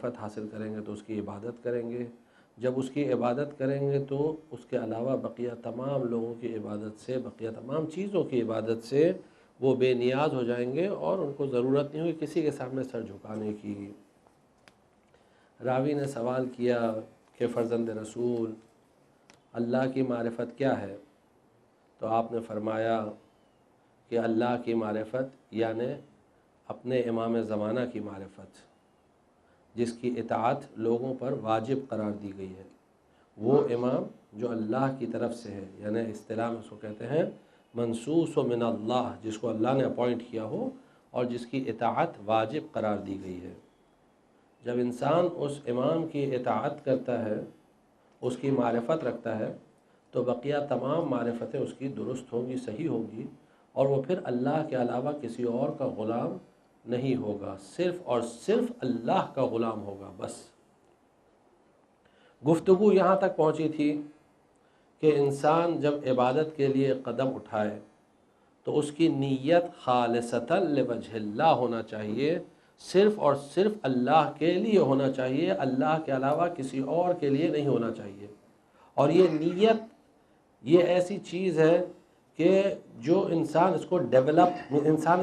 معرفت حاصل کریں گے تو اس کی عبادت کریں گے، جب اس کی عبادت کریں گے تو اس کے علاوہ بقیہ تمام لوگوں کی عبادت سے، بقیہ تمام چیزوں کی عبادت سے وہ بے نیاز ہو جائیں گے اور ان کو ضرورت نہیں ہوگی کسی کے سامنے سر جھکانے کی۔ راوی نے سوال کیا کہ فرزند رسول اللہ کی معرفت کیا ہے؟ تو آپ نے فرمایا کہ اللہ کی معرفت یعنی اپنے امام زمانہ کی معرفت، جس کی اطاعت لوگوں پر واجب قرار دی گئی ہے، وہ امام جو اللہ کی طرف سے ہے، یعنی اصطلاح میں اس کو کہتے ہیں منصوص من اللہ، جس کو اللہ نے اپوائنٹ کیا ہو اور جس کی اطاعت واجب قرار دی گئی ہے۔ جب انسان اس امام کی اطاعت کرتا ہے، اس کی معرفت رکھتا ہے، تو بقیہ تمام معرفتیں اس کی درست ہوگی، صحیح ہوگی، اور وہ پھر اللہ کے علاوہ کسی اور کا غلام نہیں ہوگا، صرف اور صرف اللہ کا غلام ہوگا بس۔ گفتگو یہاں تک پہنچی تھی کہ انسان جب عبادت کے لیے قدم اٹھائے تو اس کی نیت خالصتاً لوجہ اللہ ہونا چاہیے، صرف اور صرف اللہ کے لیے ہونا چاہیے، اللہ کے علاوہ کسی اور کے لیے نہیں ہونا چاہیے۔ اور یہ نیت یہ ایسی چیز ہے کہ جو انسان اس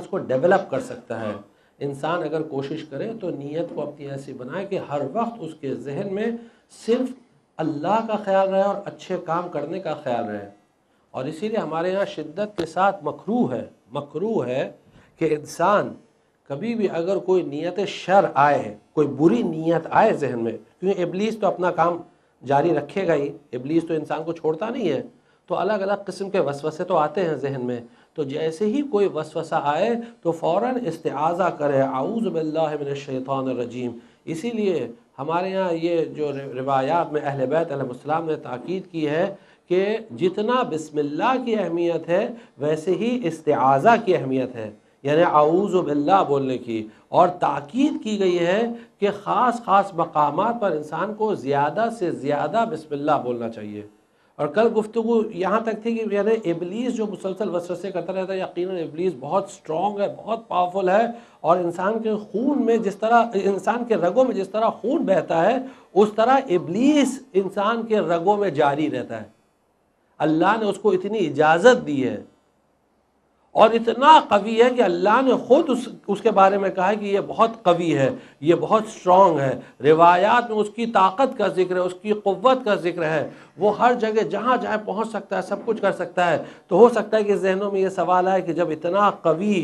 کو ڈیولپ کر سکتا ہے۔ انسان اگر کوشش کرے تو نیت کو اپنی ایسی بنائے کہ ہر وقت اس کے ذہن میں صرف اللہ کا خیال رہے اور اچھے کام کرنے کا خیال رہے۔ اور اسی لیے ہمارے یہاں شدت کے ساتھ مکروہ ہے کہ انسان کبھی بھی اگر کوئی نیت شر آئے، کوئی بری نیت آئے ذہن میں، کیونکہ ابلیس تو اپنا کام جاری رکھے گا ہی، ابلیس تو انسان کو چھوڑتا نہیں ہے، تو الگ الگ قسم کے وسوسے تو آتے ہیں ذہن میں، تو جیسے ہی کوئی وسوسہ آئے تو فوراً استعاذہ کرے، اعوذ باللہ من الشیطان الرجیم۔ اسی لیے ہمارے یہاں یہ جو روایات میں اہل بیت علیہ السلام نے تاکید کی ہے کہ جتنا بسم اللہ کی اہمیت ہے ویسے ہی استعاذہ کی اہمیت ہے، یعنی اعوذ باللہ بولنے کی، اور تاکید کی گئی ہے کہ خاص مقامات پر انسان کو زیادہ سے زیادہ بسم اللہ بولنا چاہیے۔ اور کل گفتگو یہاں تک تھی کہ یعنی ابلیس جو مسلسل وسوسے کرتا رہتا ہے، یقیناً ابلیس بہت سٹرونگ ہے، بہت پاورفل ہے، اور انسان کے خون میں جس طرح، انسان کے رگوں میں جس طرح خون بہتا ہے اس طرح ابلیس انسان کے رگوں میں جاری رہتا ہے۔ اللہ نے اس کو اتنی اجازت دی ہے اور اتنا قوی ہے کہ اللہ نے خود اس کے بارے میں کہا ہے کہ یہ بہت قوی ہے، یہ بہت سٹرونگ ہے۔ روایات میں اس کی طاقت کا ذکر ہے، اس کی قوت کا ذکر ہے، وہ ہر جگہ جہاں جہاں پہنچ سکتا ہے، سب کچھ کر سکتا ہے۔ تو ہو سکتا ہے کہ ذہنوں میں یہ سوال آئے کہ جب اتنا قوی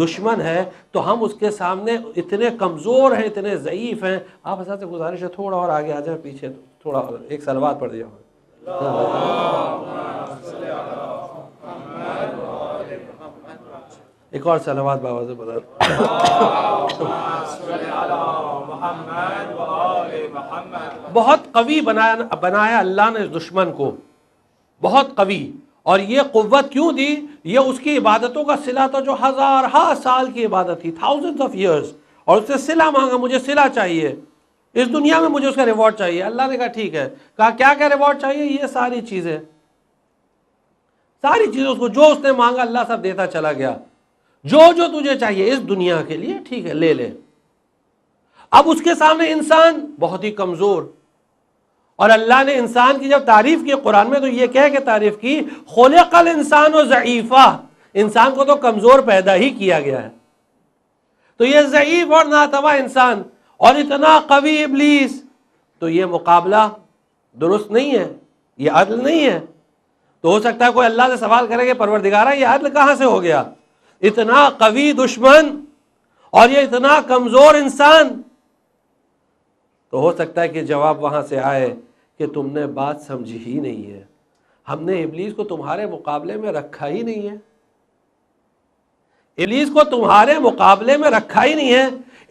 دشمن ہے تو ہم اس کے سامنے اتنے کمزور ہیں، اتنے ضعیف ہیں۔ آپ حضرت سے گزارش ہے تھوڑا اور آگے آ جائیں، پیچھے تھوڑا اور ایک صلوات پڑھ دیا۔ ایک اور صلوات بابا سے بتا۔ بہت قوی بنایا اللہ نے اس دشمن کو، بہت قوی۔ اور یہ قوت کیوں دی؟ یہ اس کی عبادتوں کا صلہ تھا جو ہزارہا سال کی عبادت تھی، thousands of years، اور اس سے صلہ مانگا، مجھے صلہ چاہیے، اس دنیا میں مجھے اس کا ریوارڈ چاہیے۔ اللہ نے کہا ٹھیک ہے، کہا کیا کیا ریوارڈ چاہیے؟ یہ ساری چیزیں اس کو جو اس نے مانگا اللہ سب دیتا چلا گیا، جو تجھے چاہیے اس دنیا کے لیے ٹھیک ہے لے لے۔ اب اس کے سامنے انسان بہت ہی کمزور، اور اللہ نے انسان کی جب تعریف کی قرآن میں تو یہ کہہ کے تعریف کی خلق الانسان ضعیفا، انسان کو تو کمزور پیدا ہی کیا گیا ہے، تو یہ ضعیف اور ناتواں انسان اور اتنا قوی ابلیس، تو یہ مقابلہ درست نہیں ہے، یہ عدل نہیں ہے۔ تو ہو سکتا ہے کوئی اللہ سے سوال کرے کہ پروردگارہ یہ عدل کہاں سے ہو گیا؟ اتنا قوی دشمن اور یہ اتنا کمزور انسان۔ تو ہو سکتا ہے کہ جواب وہاں سے آئے کہ تم نے بات سمجھی ہی نہیں ہے، ہم نے ابلیس کو تمہارے مقابلے میں رکھا ہی نہیں ہے، ابلیس کو تمہارے مقابلے میں رکھا ہی نہیں ہے۔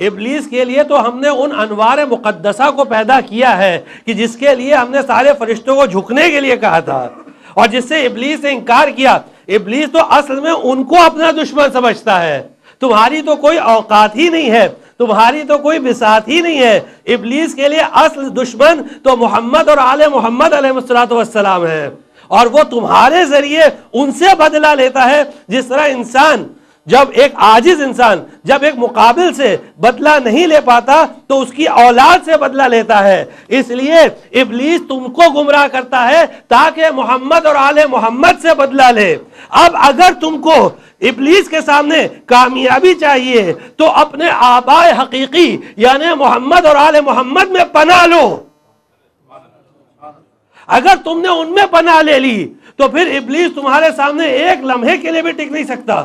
ابلیس کے لیے تو ہم نے ان انوار مقدسہ کو پیدا کیا ہے کہ جس کے لیے ہم نے سارے فرشتوں کو جھکنے کے لیے کہا تھا، اور جس سے ابلیس نے انکار کیا۔ ابلیس تو اصل میں ان کو اپنا دشمن سمجھتا ہے، تمہاری تو کوئی اوقات ہی نہیں ہے، تمہاری تو کوئی بساط ہی نہیں ہے۔ ابلیس کے لیے اصل دشمن تو محمد اور آل محمد علیہ السلام ہے، اور وہ تمہارے ذریعے ان سے بدلہ لیتا ہے۔ جس طرح انسان جب ایک عاجز انسان جب ایک مقابل سے بدلہ نہیں لے پاتا تو اس کی اولاد سے بدلہ لیتا ہے. اس لیے ابلیس تم کو گمراہ کرتا ہے تاکہ محمد اور آل محمد سے بدلہ لے. اب اگر تم کو ابلیس کے سامنے کامیابی چاہیے تو اپنے آبائے حقیقی یعنی محمد اور آل محمد میں پناہ لو. اگر تم نے ان میں پناہ لے لی تو پھر ابلیس تمہارے سامنے ایک لمحے کے لیے بھی ٹک نہیں سکتا.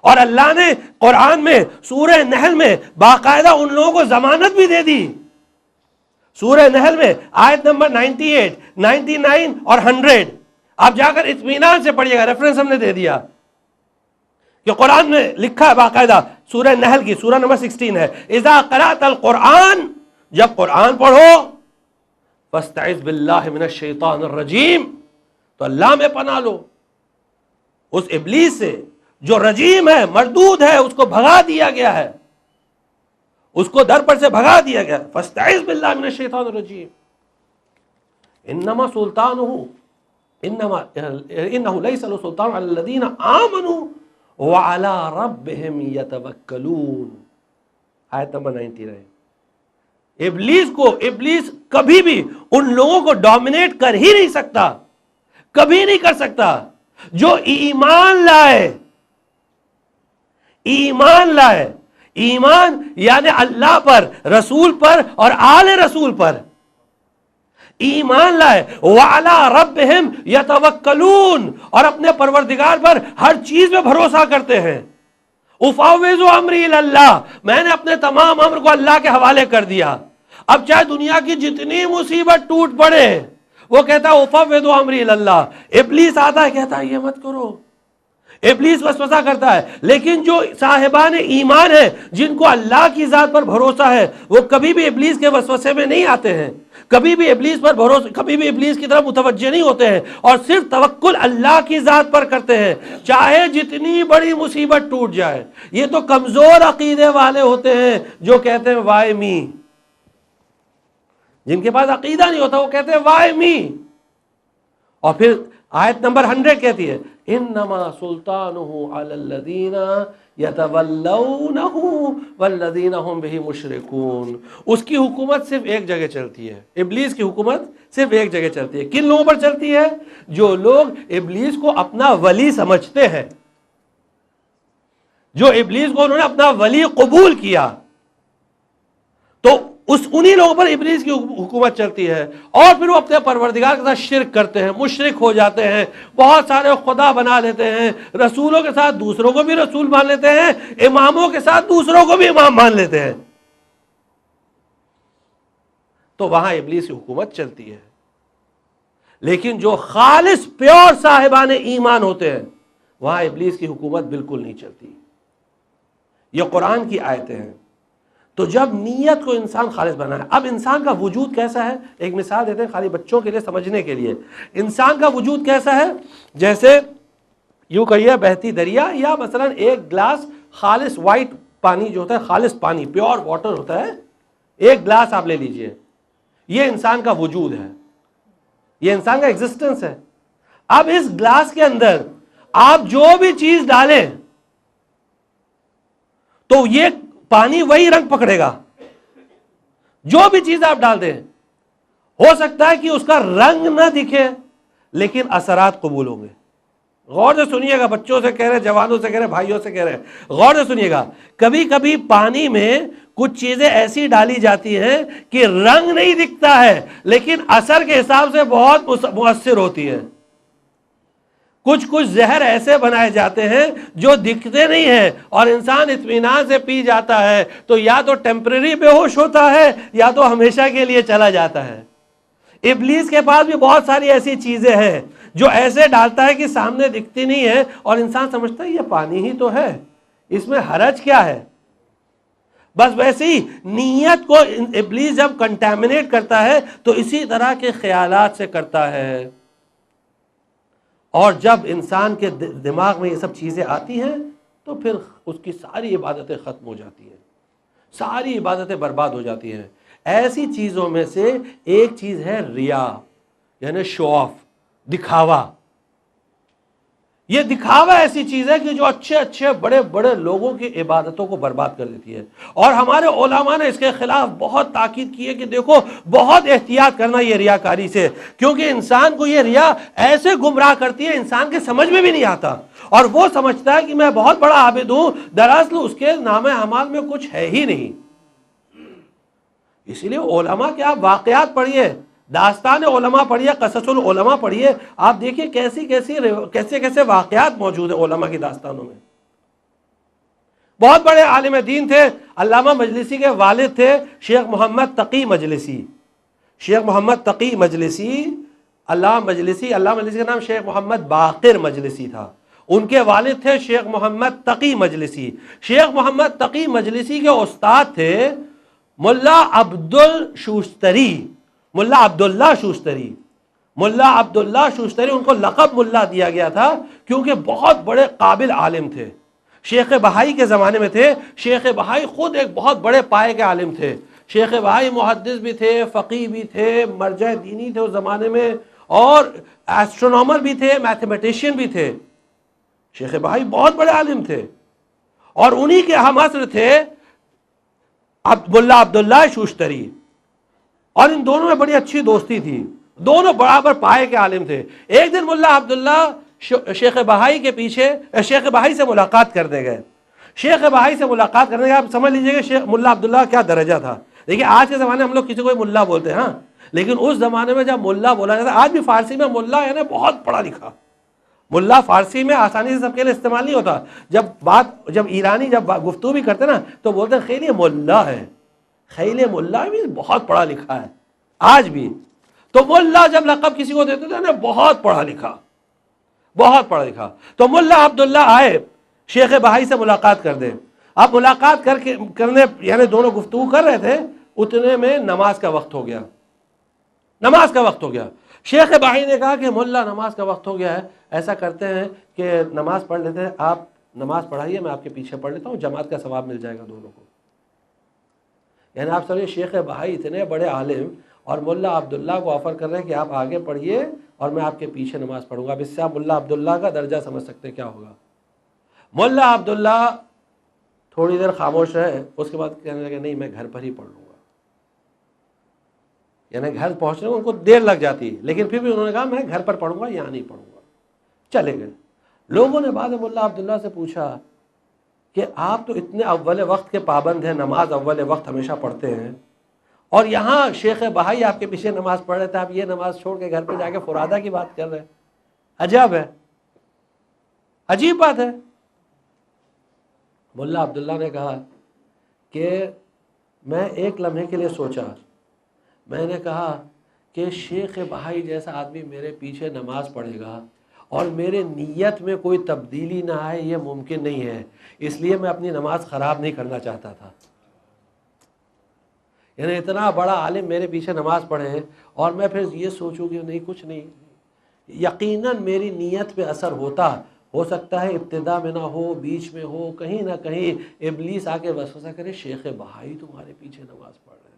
اور اللہ نے قرآن میں سورہ نحل میں باقاعدہ ان لوگوں کو ضمانت بھی دے دی. سورہ نحل میں آیت نمبر 98, 99 اور 100 آپ جا کر اطمینان سے پڑھیے گا, ریفرنس ہم نے دے دیا کہ قرآن میں لکھا ہے باقاعدہ. سورہ نحل کی سورہ نمبر 16 ہے, اذا قرأت القرآن, جب قرآن پڑھو, فاستعذ باللہ من الشیطان الرجیم, تو اللہ میں پناہ لو اس ابلیس سے جو رجیم ہے, مردود ہے, اس کو بھگا دیا گیا ہے, اس کو در پر سے بھگا دیا گیا. فاستعذ باللہ من الشیطان الرجیم. انما سلطانہ انہ لیس له سلطان علی الذین آمنوا وعلی ربہم یتوکلون. آیت نمبر 99. ابلیس کبھی بھی ان لوگوں کو ڈومینیٹ کر ہی نہیں سکتا, کبھی نہیں کر سکتا جو ایمان لائے. ایمان یعنی اللہ پر, رسول پر اور آل رسول پر ایمان لائے. وعلی ربہم یتوکلون, اور اپنے پروردگار پر ہر چیز میں بھروسہ کرتے ہیں. افوض امری الی اللہ, میں نے اپنے تمام امر کو اللہ کے حوالے کر دیا. اب چاہے دنیا کی جتنی مصیبت ٹوٹ پڑے, وہ کہتا ہے افوض امری الی اللہ. ابلیس آتا ہے کہتا ہے یہ مت کرو, ابلیس وسوسہ کرتا ہے. لیکن جو صاحبان ایمان ہیں, جن کو اللہ کی ذات پر بھروسہ ہے, وہ کبھی بھی ابلیس کے وسوسے میں نہیں آتے ہیں, کبھی بھی ابلیس پر بھروسہ, کبھی بھی ابلیس کی طرف متوجہ نہیں ہوتے ہیں, اور صرف توکل اللہ کی ذات پر کرتے ہیں چاہے جتنی بڑی مصیبت ٹوٹ جائے. یہ تو کمزور عقیدے والے ہوتے ہیں جو کہتے ہیں وائے می, جن کے پاس عقیدہ نہیں ہوتا وہ کہتے ہیں وائے می. اور پھر آیت نمبر 100 کہتی ہے انما سلطانہ علی الذین یتولونہ والذین هم بہ مشرکون. اس کی حکومت صرف ایک جگہ چلتی ہے, ابلیس کی حکومت صرف ایک جگہ چلتی ہے. کن لوگوں پر چلتی ہے؟ جو لوگ ابلیس کو اپنا ولی سمجھتے ہیں, جو ابلیس کو انہوں نے اپنا ولی قبول کیا, تو انہی لوگوں پر ابلیس کی حکومت چلتی ہے. اور پھر وہ اپنے پروردگار کے ساتھ شرک کرتے ہیں, مشرک ہو جاتے ہیں, بہت سارے خدا بنا لیتے ہیں, رسولوں کے ساتھ دوسروں کو بھی رسول مان لیتے ہیں, اماموں کے ساتھ دوسروں کو بھی امام مان لیتے ہیں. تو وہاں ابلیس کی حکومت چلتی ہے. لیکن جو خالص پیور صاحبان ایمان ہوتے ہیں, وہاں ابلیس کی حکومت بالکل نہیں چلتی. یہ قرآن کی آیتیں ہیں. تو جب نیت کو انسان خالص بنائے, اب انسان کا وجود کیسا ہے, ایک مثال دیتے ہیں خالی بچوں کے لیے سمجھنے کے لیے. انسان کا وجود کیسا ہے, جیسے یوں کہیے بہتی دریا, یا مثلا ایک گلاس خالص وائٹ پانی جو ہوتا ہے, خالص پانی پیور واٹر ہوتا ہے, ایک گلاس آپ لے لیجئے, یہ انسان کا وجود ہے, یہ انسان کا ایگزسٹنس ہے. اب اس گلاس کے اندر آپ جو بھی چیز ڈالیں تو یہ پانی وہی رنگ پکڑے گا. جو بھی چیز آپ ڈال دیں, ہو سکتا ہے کہ اس کا رنگ نہ دکھے لیکن اثرات قبول ہوں گے. غور سے سنیے گا, بچوں سے کہہ رہے, جوانوں سے کہہ رہے, بھائیوں سے کہہ رہے, غور سے سنیے گا. کبھی کبھی پانی میں کچھ چیزیں ایسی ڈالی جاتی ہیں کہ رنگ نہیں دکھتا ہے لیکن اثر کے حساب سے بہت مؤثر ہوتی ہے. کچھ زہر ایسے بنائے جاتے ہیں جو دکھتے نہیں ہیں اور انسان اطمینان سے پی جاتا ہے, تو یا تو ٹیمپریری بے ہوش ہوتا ہے یا تو ہمیشہ کے لیے چلا جاتا ہے. ابلیس کے پاس بھی بہت ساری ایسی چیزیں ہیں جو ایسے ڈالتا ہے کہ سامنے دکھتی نہیں ہے اور انسان سمجھتا ہے یہ پانی ہی تو ہے, اس میں حرج کیا ہے. بس ویسے ہی نیت کو ابلیس جب کنٹامنیٹ کرتا ہے تو اسی طرح کے خیالات سے کرتا ہے. اور جب انسان کے دماغ میں یہ سب چیزیں آتی ہیں تو پھر اس کی ساری عبادتیں ختم ہو جاتی ہیں, ساری عبادتیں برباد ہو جاتی ہیں. ایسی چیزوں میں سے ایک چیز ہے ریا, یعنی شو آف, دکھاوا. یہ دکھاوا ایسی چیز ہے کہ جو اچھے اچھے بڑے بڑے لوگوں کی عبادتوں کو برباد کر دیتی ہے. اور ہمارے علماء نے اس کے خلاف بہت تاکید کی ہے کہ دیکھو بہت احتیاط کرنا یہ ریاکاری سے، کیونکہ انسان کو یہ ریا ایسے گمراہ کرتی ہے انسان کے سمجھ میں بھی نہیں آتا، اور وہ سمجھتا ہے کہ میں بہت بڑا عابد ہوں، دراصل اس کے نام اعمال میں کچھ ہے ہی نہیں. اسی لیے علماء کے آپ واقعات پڑھیے، داستان علماء پڑھیے، قصص العلماء پڑھیے، آپ دیکھیے کیسے کیسے واقعات موجود ہیں علماء کی داستانوں میں. بہت بڑے عالم دین تھے، علامہ مجلسی کے والد تھے شیخ محمد تقی مجلسی. شیخ محمد تقی مجلسی، علامہ مجلسی کا نام شیخ محمد باقر مجلسی تھا. ان کے والد تھے شیخ محمد تقی مجلسی. شیخ محمد تقی مجلسی کے استاد تھے ملا عبداللہ شوستری. ملا عبداللہ شوستری، ان کو لقب ملا دیا گیا تھا کیونکہ بہت بڑے قابل عالم تھے. شیخ بہائی کے زمانے میں تھے. شیخ بہائی خود ایک بہت بڑے پائے کے عالم تھے. شیخ بہائی محدث بھی تھے، فقیہ بھی تھے، مرجع دینی تھے اس زمانے میں، اور ایسٹرونومر بھی تھے، میتھمیٹیشین بھی تھے. شیخ بہائی بہت بڑے عالم تھے، اور انہی کے ہم عصر تھے ملا عبداللہ شوستری. اور ان دونوں میں بڑی اچھی دوستی تھی، دونوں برابر پائے کے عالم تھے. ایک دن ملا عبداللہ شیخ بہائی سے ملاقات کرنے گئے. شیخ بہائی سے ملاقات کرنے گئے، آپ سمجھ لیجئے کہ ملا عبداللہ کیا درجہ تھا. دیکھیں آج کے زمانے میں ہم لوگ کسی کو ملا بولتے ہیں، ہاں، لیکن اس زمانے میں جب ملا بولا جاتا، آج بھی فارسی میں ملا یعنی بہت پڑھا لکھا. ملا فارسی میں آسانی سے سب کے لیے استعمال نہیں ہوتا. جب ایرانی جب گفتگو بھی کرتے نا تو بولتے ہیں خیلی ملا ہے، خیلی ملا بھی بہت پڑھا لکھا ہے. آج بھی تو ملا جب لقب کسی کو دیتے تھے بہت پڑھا لکھا، بہت پڑھا لکھا. تو ملا عبداللہ آئے شیخ بہائی سے ملاقات کر دیں. اب ملاقات کرنے یعنی دونوں گفتگو کر رہے تھے، اتنے میں نماز کا وقت ہو گیا. شیخ بہائی نے کہا کہ ملا نماز کا وقت ہو گیا ہے، ایسا کرتے ہیں کہ نماز پڑھ لیتے ہیں، آپ نماز پڑھائیے، میں آپ کے پیچھے پڑھ لیتا ہوں، جماعت کا ثواب مل جائے گا دونوں کو. یعنی آپ سمجھے شیخ بہائی اتنے بڑے عالم اور ملا عبداللہ کو آفر کر رہے ہیں کہ آپ آگے پڑھیے اور میں آپ کے پیچھے نماز پڑھوں گا. اب اس سے آپ ملا عبداللہ کا درجہ سمجھ سکتے ہیں کیا ہوگا. ملا عبداللہ تھوڑی دیر خاموش رہے، اس کے بعد کہنے لگے نہیں میں گھر پر ہی پڑھ لوں گا. یعنی گھر پہنچنے میں ان کو دیر لگ جاتی، لیکن پھر بھی انہوں نے کہا میں گھر پر پڑھوں گا، یہاں نہیں پڑھوں گا. چلے گئے. لوگوں نے بعد میں ملا عبداللہ سے پوچھا کہ آپ تو اتنے اول وقت کے پابند ہیں، نماز اول وقت ہمیشہ پڑھتے ہیں، اور یہاں شیخ بہائی آپ کے پیچھے نماز پڑھ رہے تھے، آپ یہ نماز چھوڑ کے گھر پہ جا کے فرادہ کی بات کر رہے ہیں. عجب ہے، عجیب بات ہے. ملا عبداللہ نے کہا کہ میں ایک لمحے کے لیے سوچا، میں نے کہا کہ شیخ بہائی جیسا آدمی میرے پیچھے نماز پڑھے گا اور میرے نیت میں کوئی تبدیلی نہ آئے، یہ ممکن نہیں ہے. اس لیے میں اپنی نماز خراب نہیں کرنا چاہتا تھا. یعنی اتنا بڑا عالم میرے پیچھے نماز پڑھے اور میں پھر یہ سوچوں کہ نہیں کچھ نہیں، یقیناً میری نیت پہ اثر ہوتا. ہو سکتا ہے ابتدا میں نہ ہو، بیچ میں ہو، کہیں نہ کہیں ابلیس آ کے وسوسہ کرے شیخ بہائی تمہارے پیچھے نماز پڑھ رہے ہیں.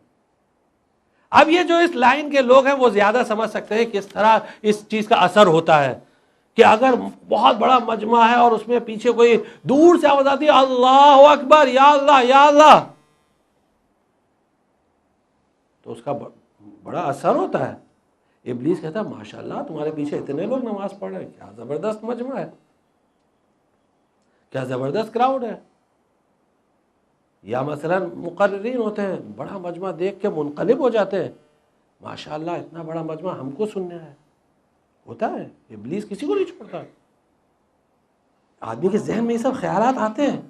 اب یہ جو اس لائن کے لوگ ہیں وہ زیادہ سمجھ سکتے ہیں کس طرح اس چیز کا اثر ہوتا ہے کہ اگر بہت بڑا مجمع ہے اور اس میں پیچھے کوئی دور سے آواز آتی ہے اللہ اکبر یا اللہ یا اللہ، تو اس کا بڑا اثر ہوتا ہے. ابلیس کہتا ہے ماشاءاللہ تمہارے پیچھے اتنے لوگ نماز پڑھ رہے ہیں، کیا زبردست مجمع ہے، کیا زبردست کراؤڈ ہے. یا مثلا مقررین ہوتے ہیں، بڑا مجمع دیکھ کے منقلب ہو جاتے ہیں، ماشاءاللہ اتنا بڑا مجمع ہم کو سننا ہے. ہوتا ہے، ابلیس کسی کو نہیں چھوڑتا. آدمی کے ذہن میں یہ سب خیالات آتے ہیں،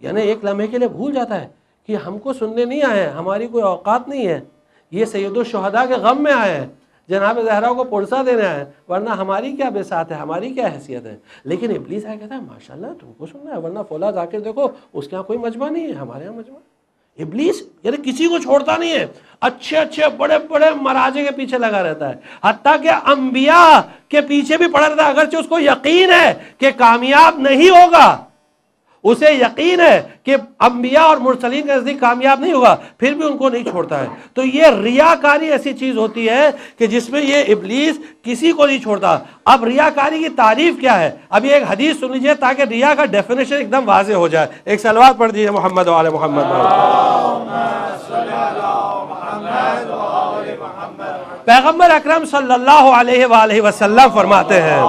یعنی ایک لمحے کے لیے بھول جاتا ہے کہ ہم کو سننے نہیں آئے ہیں، ہماری کوئی اوقات نہیں ہے، یہ سید الشہداء کے غم میں آئے ہیں، جناب زہرا کو پرسہ دینے آئے ہیں، ورنہ ہماری کیا بساط ہے، ہماری کیا حیثیت ہے. لیکن ابلیس آیا کہتا ہے ماشاءاللہ تم کو سننا ہے، ورنہ فولا جا کے دیکھو اس کے یہاں کوئی مجمع نہیں ہے، ہمارے یہاں مجمع. ابلیس یعنی کسی کو چھوڑتا نہیں ہے، اچھے اچھے بڑے بڑے مراجع کے پیچھے لگا رہتا ہے، حتیٰ کہ انبیاء کے پیچھے بھی پڑا رہتا ہے، اگرچہ اس کو یقین ہے کہ کامیاب نہیں ہوگا. اسے یقین ہے کہ انبیاء اور مرسلین کے نزدیک کامیاب نہیں ہوگا، پھر بھی ان کو نہیں چھوڑتا ہے۔ تو یہ ریاکاری ایسی چیز ہوتی ہے کہ جس میں یہ ابلیس کسی کو نہیں چھوڑتا۔ اب ریاکاری کی تعریف کیا ہے؟ اب یہ ایک حدیث سن لیجیے تاکہ ریا کا ڈیفینیشن ایک دم واضح ہو جائے۔ ایک صلوات پڑھ دیجیے محمد وعلی محمد۔ پیغمبر اکرم صلی اللہ علیہ وآلہ وسلم فرماتے ہیں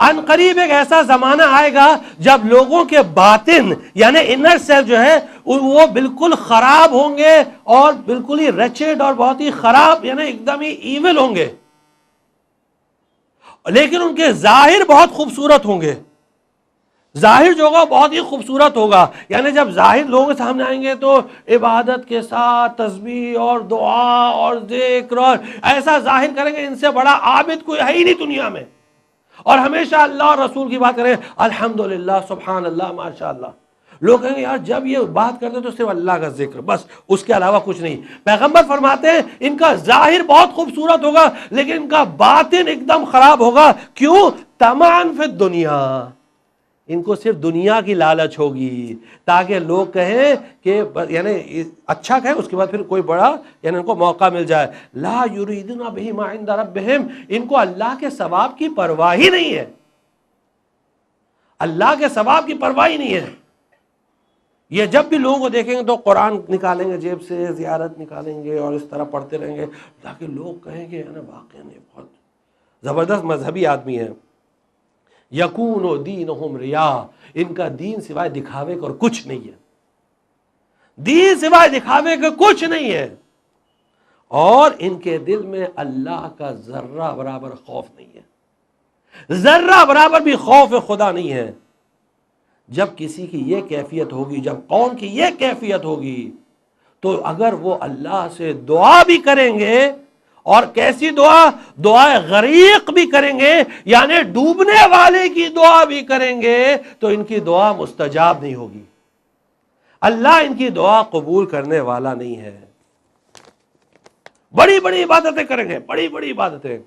ان قریب ایک ایسا زمانہ آئے گا جب لوگوں کے باطن یعنی انر سیلف جو ہے وہ بالکل خراب ہوں گے اور بالکل ہی ریچڈ اور بہت ہی خراب یعنی ایک دم ہی ایول ہوں گے، لیکن ان کے ظاہر بہت خوبصورت ہوں گے۔ ظاہر جو ہوگا بہت ہی خوبصورت ہوگا، یعنی جب ظاہر لوگوں کے سامنے آئیں گے تو عبادت کے ساتھ تسبیح اور دعا اور ذکر اور ایسا ظاہر کریں گے ان سے بڑا عابد کوئی ہے ہی نہیں دنیا میں، اور ہمیشہ اللہ اور رسول کی بات کریں، الحمدللہ سبحان اللہ ماشاءاللہ۔ لوگ کہیں گے یار جب یہ بات کرتے تو صرف اللہ کا ذکر، بس اس کے علاوہ کچھ نہیں۔ پیغمبر فرماتے ہیں ان کا ظاہر بہت خوبصورت ہوگا لیکن ان کا باطن ایک دم خراب ہوگا۔ کیوں؟ طمعاً فی الدنیا، ان کو صرف دنیا کی لالچ ہوگی تاکہ لوگ کہیں کہ یعنی اچھا کہیں اس کے بعد پھر کوئی بڑا یعنی ان کو موقع مل جائے۔ لا یریدون بہ ما عند ربہم، ان کو اللہ کے ثواب کی پرواہ ہی نہیں ہے، اللہ کے ثواب کی پرواہ ہی نہیں ہے۔ یہ جب بھی لوگوں کو دیکھیں گے تو قرآن نکالیں گے جیب سے، زیارت نکالیں گے اور اس طرح پڑھتے رہیں گے تاکہ لوگ کہیں گے واقعی بہت زبردست مذہبی آدمی ہے۔ یکون دینہم ریا، ان کا دین سوائے دکھاوے کا اور کچھ نہیں ہے، دین سوائے دکھاوے کا کچھ نہیں ہے، اور ان کے دل میں اللہ کا ذرہ برابر خوف نہیں ہے، ذرہ برابر بھی خوف خدا نہیں ہے۔ جب کسی کی یہ کیفیت ہوگی، جب قوم کی یہ کیفیت ہوگی، تو اگر وہ اللہ سے دعا بھی کریں گے، اور کیسی دعا؟ دعائے غریق بھی کریں گے، یعنی ڈوبنے والے کی دعا بھی کریں گے، تو ان کی دعا مستجاب نہیں ہوگی، اللہ ان کی دعا قبول کرنے والا نہیں ہے۔ بڑی بڑی عبادتیں کریں گے، بڑی بڑی عبادتیں۔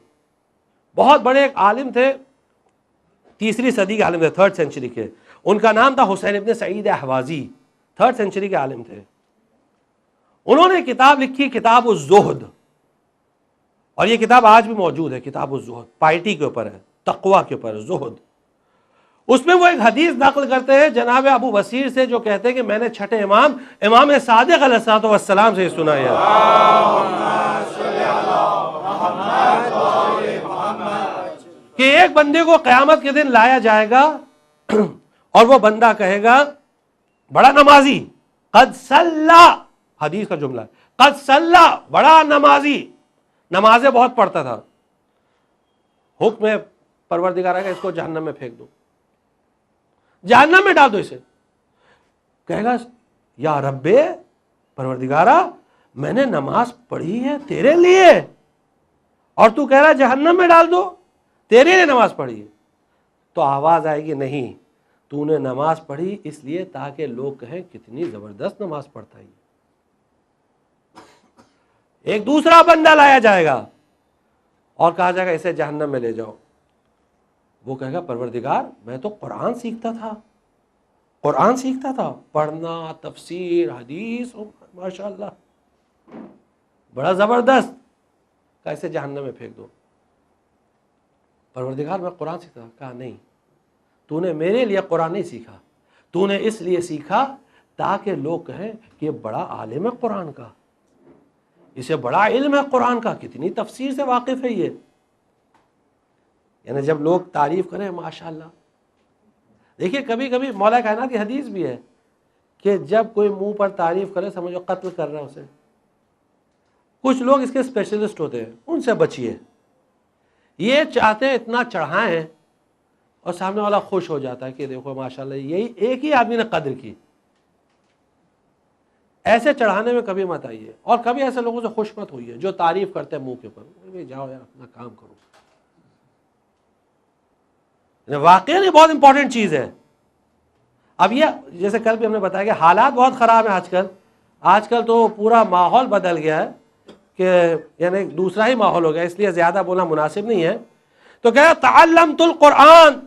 بہت بڑے ایک عالم تھے، 3 صدی کے عالم تھے، 3rd سینچری کے، ان کا نام تھا حسین ابن سعید احوازی، 3rd سینچری کے عالم تھے۔ انہوں نے کتاب لکھی کتاب الزہد، اور یہ کتاب آج بھی موجود ہے، کتاب الزہد، پائٹی کے اوپر ہے، تقوی کے اوپر، زہد۔ اس میں وہ ایک حدیث نقل کرتے ہیں جناب ابو بصیر سے، جو کہتے ہیں کہ میں نے چھٹے امام صادق علیہ السلام سے سنا ہے کہ ایک بندے کو قیامت کے دن لایا جائے گا اور وہ بندہ کہے گا بڑا نمازی، قد صلی، حدیث کا جملہ ہے، قد صلی، بڑا نمازی، نمازیں بہت پڑھتا تھا، حکم ہے پروردگار کا اس کو جہنم میں پھینک دو، جہنم میں ڈال دو اسے۔ کہے گا یا رب پروردگارا، میں نے نماز پڑھی ہے تیرے لیے اور تو کہہ رہا جہنم میں ڈال دو، تیرے لیے نماز پڑھی ہے۔ تو آواز آئے گی نہیں، تو نے نماز پڑھی اس لیے تاکہ لوگ کہیں کتنی زبردست نماز پڑھتا ہے۔ ایک دوسرا بندہ لایا جائے گا اور کہا جائے گا اسے جہنم میں لے جاؤ۔ وہ کہے گا پروردگار میں تو قرآن سیکھتا تھا، پڑھنا، تفسیر، حدیث، ماشاءاللہ بڑا زبردست، کہا اسے جہنم میں پھینک دو۔ پروردگار میں قرآن سیکھتا تھا، کہا نہیں، تو نے میرے لیے قرآن نہیں سیکھا، تو نے اس لیے سیکھا تاکہ لوگ کہیں کہ یہ بڑا عالم ہے قرآن کا، اسے بڑا علم ہے قرآن کا، کتنی تفسیر سے واقف ہے یہ۔ یعنی جب لوگ تعریف کریں ماشاءاللہ۔ دیکھیے کبھی کبھی مولا کائنات کی حدیث بھی ہے کہ جب کوئی منہ پر تعریف کرے سمجھو قتل کر رہا ہے اسے۔ کچھ لوگ اس کے اسپیشلسٹ ہوتے ہیں، ان سے بچیے، یہ چاہتے ہیں اتنا چڑھائیں اور سامنے والا خوش ہو جاتا ہے کہ دیکھو ماشاءاللہ یہی ایک ہی آدمی نے قدر کی۔ ایسے چڑھانے میں کبھی مت آئیے، اور کبھی ایسے لوگوں سے خوش مت ہوئیے جو تعریف کرتے ہیں منہ کے اوپر، جاؤ یار اپنا کام کرو۔ واقعی یہ بہت امپورٹنٹ چیز ہے۔ اب یہ جیسے کل بھی ہم نے بتایا کہ حالات بہت خراب ہیں آج کل تو پورا ماحول بدل گیا ہے کہ یعنی دوسرا ہی ماحول ہو گیا، اس لیے زیادہ بولنا مناسب نہیں ہے۔ تو کہا تعلمت القرآن،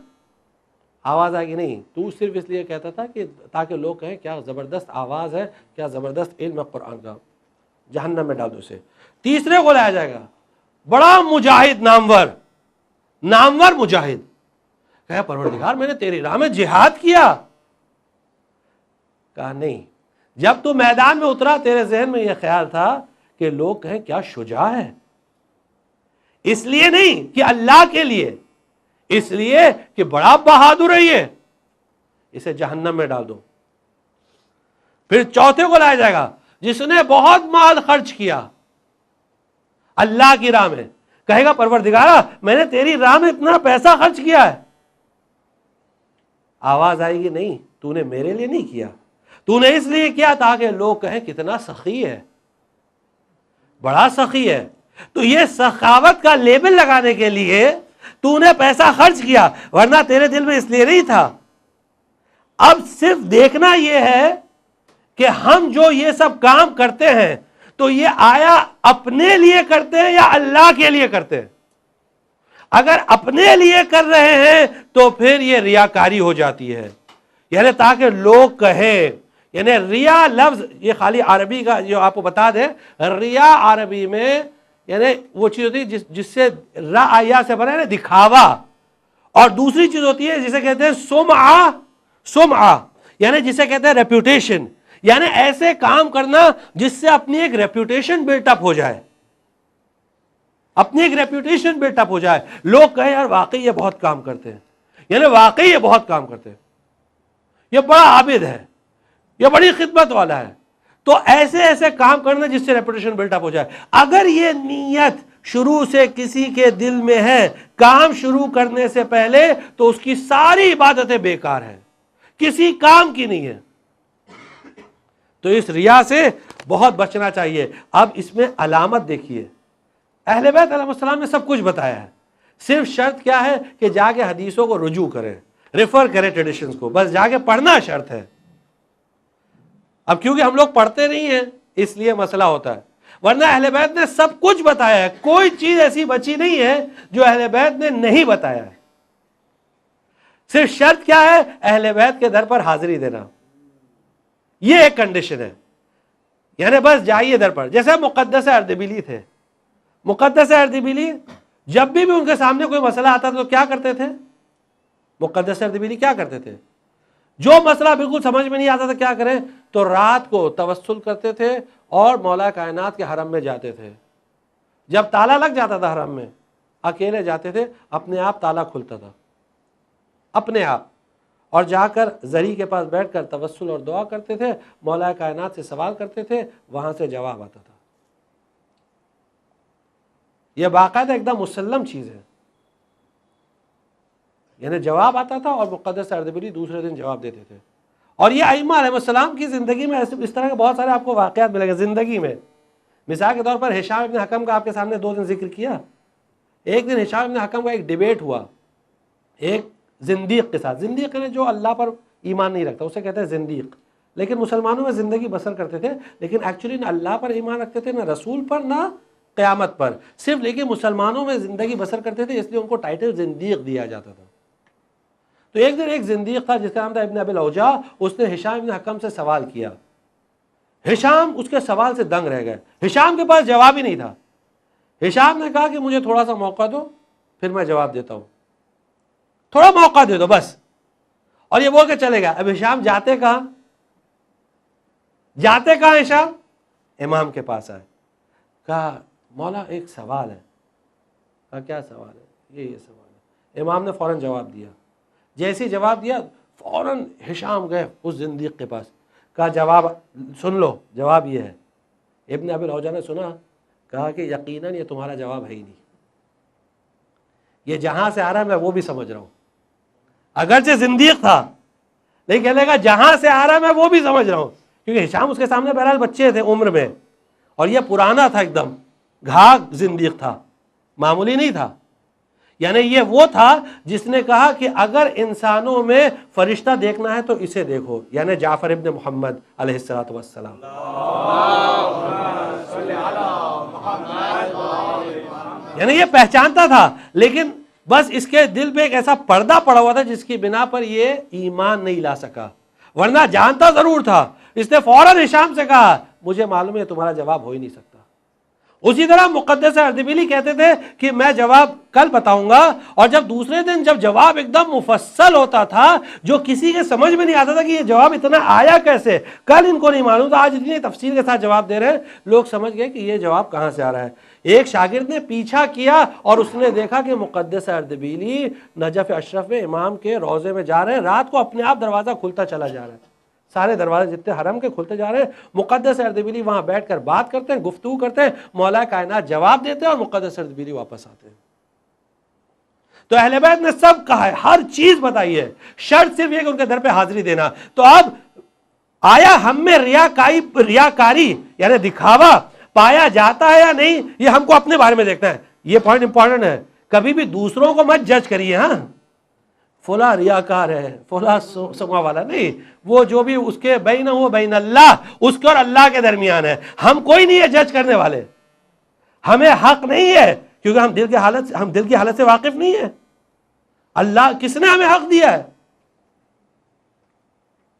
آواز آئے گی نہیں. تو صرف اس لیے کہتا تھا کہ تاکہ لوگ کہیں کیا زبردست آواز ہے, کیا زبردست علم ہے قرآن کا. جہنم میں ڈال دو اسے. تیسرے کو لایا جائے گا, بڑا مجاہد, نامور مجاہد, کہا پروردگار میں نے تیری راہ میں جہاد کیا. کہا نہیں, جب تو میدان میں اترا تیرے ذہن میں یہ خیال تھا کہ لوگ کہیں کیا شجاع ہے, اس لیے نہیں کہ اللہ کے لیے, اس لیے کہ بڑا بہادر ہے یہ, اسے جہنم میں ڈال دو. پھر چوتھے کو لایا جائے گا جس نے بہت مال خرچ کیا اللہ کی راہ میں, کہے گا پروردگارا میں نے تیری راہ میں اتنا پیسہ خرچ کیا ہے. آواز آئے گی نہیں, تو نے میرے لیے نہیں کیا, تو نے اس لیے کیا تاکہ لوگ کہیں کتنا سخی ہے, بڑا سخی ہے. تو یہ سخاوت کا لیبل لگانے کے لیے تو نے پیسہ خرچ کیا, ورنہ تیرے دل میں اس لیے نہیں تھا. اب صرف دیکھنا یہ ہے کہ ہم جو یہ سب کام کرتے ہیں تو یہ آیا اپنے لیے کرتے ہیں یا اللہ کے لیے کرتے ہیں. اگر اپنے لیے کر رہے ہیں تو پھر یہ ریاکاری ہو جاتی ہے, یعنی تاکہ لوگ کہیں. یعنی ریا لفظ یہ خالی عربی کا جو آپ کو بتا دیں, ریا عربی میں یعنی وہ چیز ہوتی ہے جس سے رعایا سے بنا ہے دکھاوا, اور دوسری چیز ہوتی ہے جسے کہتے ہیں سمعہ, یعنی جسے کہتے ہیں ریپوٹیشن, یعنی ایسے کام کرنا جس سے اپنی ایک ریپوٹیشن بلٹ اپ ہو جائے, اپنی ایک ریپوٹیشن بلٹ اپ ہو جائے. لوگ کہیں یار واقعی یہ بہت کام کرتے ہیں, یعنی واقعی یہ بہت کام کرتے ہیں, یہ بڑا عابد ہے, یہ بڑی خدمت والا ہے. تو ایسے کام کرنا جس سے ریپوٹیشن بلٹ اپ ہو جائے. اگر یہ نیت شروع سے کسی کے دل میں ہے کام شروع کرنے سے پہلے, تو اس کی ساری عبادتیں بیکار ہیں, کسی کام کی نہیں ہے. تو اس ریا سے بہت بچنا چاہیے. اب اس میں علامت دیکھیے, اہل بیت علیہ السلام نے سب کچھ بتایا ہے, صرف شرط کیا ہے کہ جا کے حدیثوں کو رجوع کریں, ریفر کریں ٹریڈیشنز کو, بس جا کے پڑھنا شرط ہے. اب کیونکہ ہم لوگ پڑھتے نہیں ہیں اس لیے مسئلہ ہوتا ہے, ورنہ اہل بیت نے سب کچھ بتایا ہے, کوئی چیز ایسی بچی نہیں ہے جو اہل بیت نے نہیں بتایا ہے. صرف شرط کیا ہے, اہل بیت کے در پر حاضری دینا, یہ ایک کنڈیشن ہے. یعنی بس جائیے در پر. جیسے مقدس اردبیلی تھے, مقدس اردبیلی جب بھی ان کے سامنے کوئی مسئلہ آتا تھا تو کیا کرتے تھے, مقدس اردبیلی کیا کرتے تھے, جو مسئلہ بالکل سمجھ میں نہیں آتا تھا کیا کریں, تو رات کو توسل کرتے تھے اور مولا کائنات کے حرم میں جاتے تھے. جب تالا لگ جاتا تھا حرم میں, اکیلے جاتے تھے, اپنے آپ تالا کھلتا تھا اپنے آپ, اور جا کر زری کے پاس بیٹھ کر توسل اور دعا کرتے تھے, مولا کائنات سے سوال کرتے تھے, وہاں سے جواب آتا تھا. یہ باقاعدہ ایک دم مسلم چیز ہے, یعنی جواب آتا تھا اور مقدس اردبیلی دوسرے دن جواب دیتے تھے. اور یہ ائمہ علیہ السلام کی زندگی میں اس طرح کے بہت سارے آپ کو واقعات ملیں گے زندگی میں. مثال کے طور پر ہشام ابن حکم کا آپ کے سامنے 2 دن ذکر کیا. ایک دن ہشام ابن حکم کا ایک ڈیبیٹ ہوا ایک زندیق کے ساتھ. زندیق نے جو اللہ پر ایمان نہیں رکھتا اسے کہتے ہیں زندیق, لیکن مسلمانوں میں زندگی بسر کرتے تھے, لیکن ایکچولی نہ اللہ پر ایمان رکھتے تھے, نہ رسول پر, نہ قیامت پر, صرف لیکن مسلمانوں میں زندگی بسر کرتے تھے, اس لیے ان کو ٹائٹل زندیق دیا جاتا تھا. تو ایک دن ایک زندیق تھا جس کا نام تھا ابن ابی الاوجاع, اس نے ہشام ابن حکم سے سوال کیا. ہشام اس کے سوال سے دنگ رہ گئے, ہشام کے پاس جواب ہی نہیں تھا. ہشام نے کہا کہ مجھے تھوڑا سا موقع دو پھر میں جواب دیتا ہوں, تھوڑا موقع دے دو بس. اور یہ بول کے چلے گا. اب ہشام جاتے کہاں ہشام امام کے پاس آئے, کہا مولا ایک سوال ہے. کہا کیا سوال ہے؟ یہ سوال ہے. امام نے فوراً جواب دیا. جیسے ہی جواب دیا فوراً ہشام گئے اس زندیق کے پاس, کہا جواب سن لو, جواب یہ ہے. ابن ابی الاوجاع نے سنا, کہا کہ یقیناً یہ تمہارا جواب ہے ہی نہیں, یہ جہاں سے آ رہا ہے میں وہ بھی سمجھ رہا ہوں. اگرچہ زندیق تھا لیکن کہنے لگا جہاں سے آ رہا ہے میں وہ بھی سمجھ رہا ہوں, کیونکہ ہشام اس کے سامنے بہرحال بچے تھے عمر میں, اور یہ پرانا تھا, ایک دم گھاگ زندیق تھا, معمولی نہیں تھا. یعنی یہ وہ تھا جس نے کہا کہ اگر انسانوں میں فرشتہ دیکھنا ہے تو اسے دیکھو, یعنی جعفر ابن محمد علیہ السلام. یعنی یہ پہچانتا تھا, لیکن بس اس کے دل پہ ایک ایسا پردہ پڑا ہوا تھا جس کی بنا پر یہ ایمان نہیں لا سکا، ورنہ جانتا ضرور تھا۔ اس نے فوراً ہشام سے کہا مجھے معلوم ہے تمہارا جواب ہو ہی نہیں سکتا۔ اسی طرح مقدس اردبیلی کہتے تھے کہ میں جواب کل بتاؤں گا، اور جب دوسرے دن جب جواب ایک دم مفصل ہوتا تھا جو کسی کے سمجھ میں نہیں آتا تھا کہ یہ جواب اتنا آیا کیسے، کل ان کو نہیں معلوم تھا، آج اتنی تفصیل کے ساتھ جواب دے رہے ہیں، لوگ سمجھ گئے کہ یہ جواب کہاں سے آ رہا ہے۔ ایک شاگرد نے پیچھا کیا اور اس نے دیکھا کہ مقدس اردبیلی نجف اشرف میں امام کے روضے میں جا رہے ہیں، رات کو اپنے آپ دروازہ کھلتا چلا جا رہا ہے، سارے دروازے جتنے حرم کے کھلتے جا رہے ہیں، مقدس اردبیلی وہاں بیٹھ کر بات کرتے ہیں، گفتگو کرتے ہیں، مولا کائنات جواب دیتے ہیں اور مقدس اردبیلی واپس آتے ہیں۔ تو اہل بیت نے سب کہا ہے، ہر چیز بتائی ہے، شرط صرف یہ کہ ان کے در پہ حاضری دینا۔ تو اب آیا ہم میں ریاکاری یعنی دکھاوا پایا جاتا ہے یا نہیں، یہ ہم کو اپنے بارے میں دیکھنا ہے۔ یہ پوائنٹ امپورٹنٹ ہے، کبھی بھی دوسروں کو مت جج کریے، ہاں فلاں ریاکار ہے، فلاں سما والا نہیں، وہ جو بھی اس کے بین ہو بین اللہ، اس کے اور اللہ کے درمیان ہے، ہم کوئی نہیں ہے جج کرنے والے، ہمیں حق نہیں ہے کیونکہ ہم دل کی حالت سے واقف نہیں ہے۔ اللہ کس نے ہمیں حق دیا ہے؟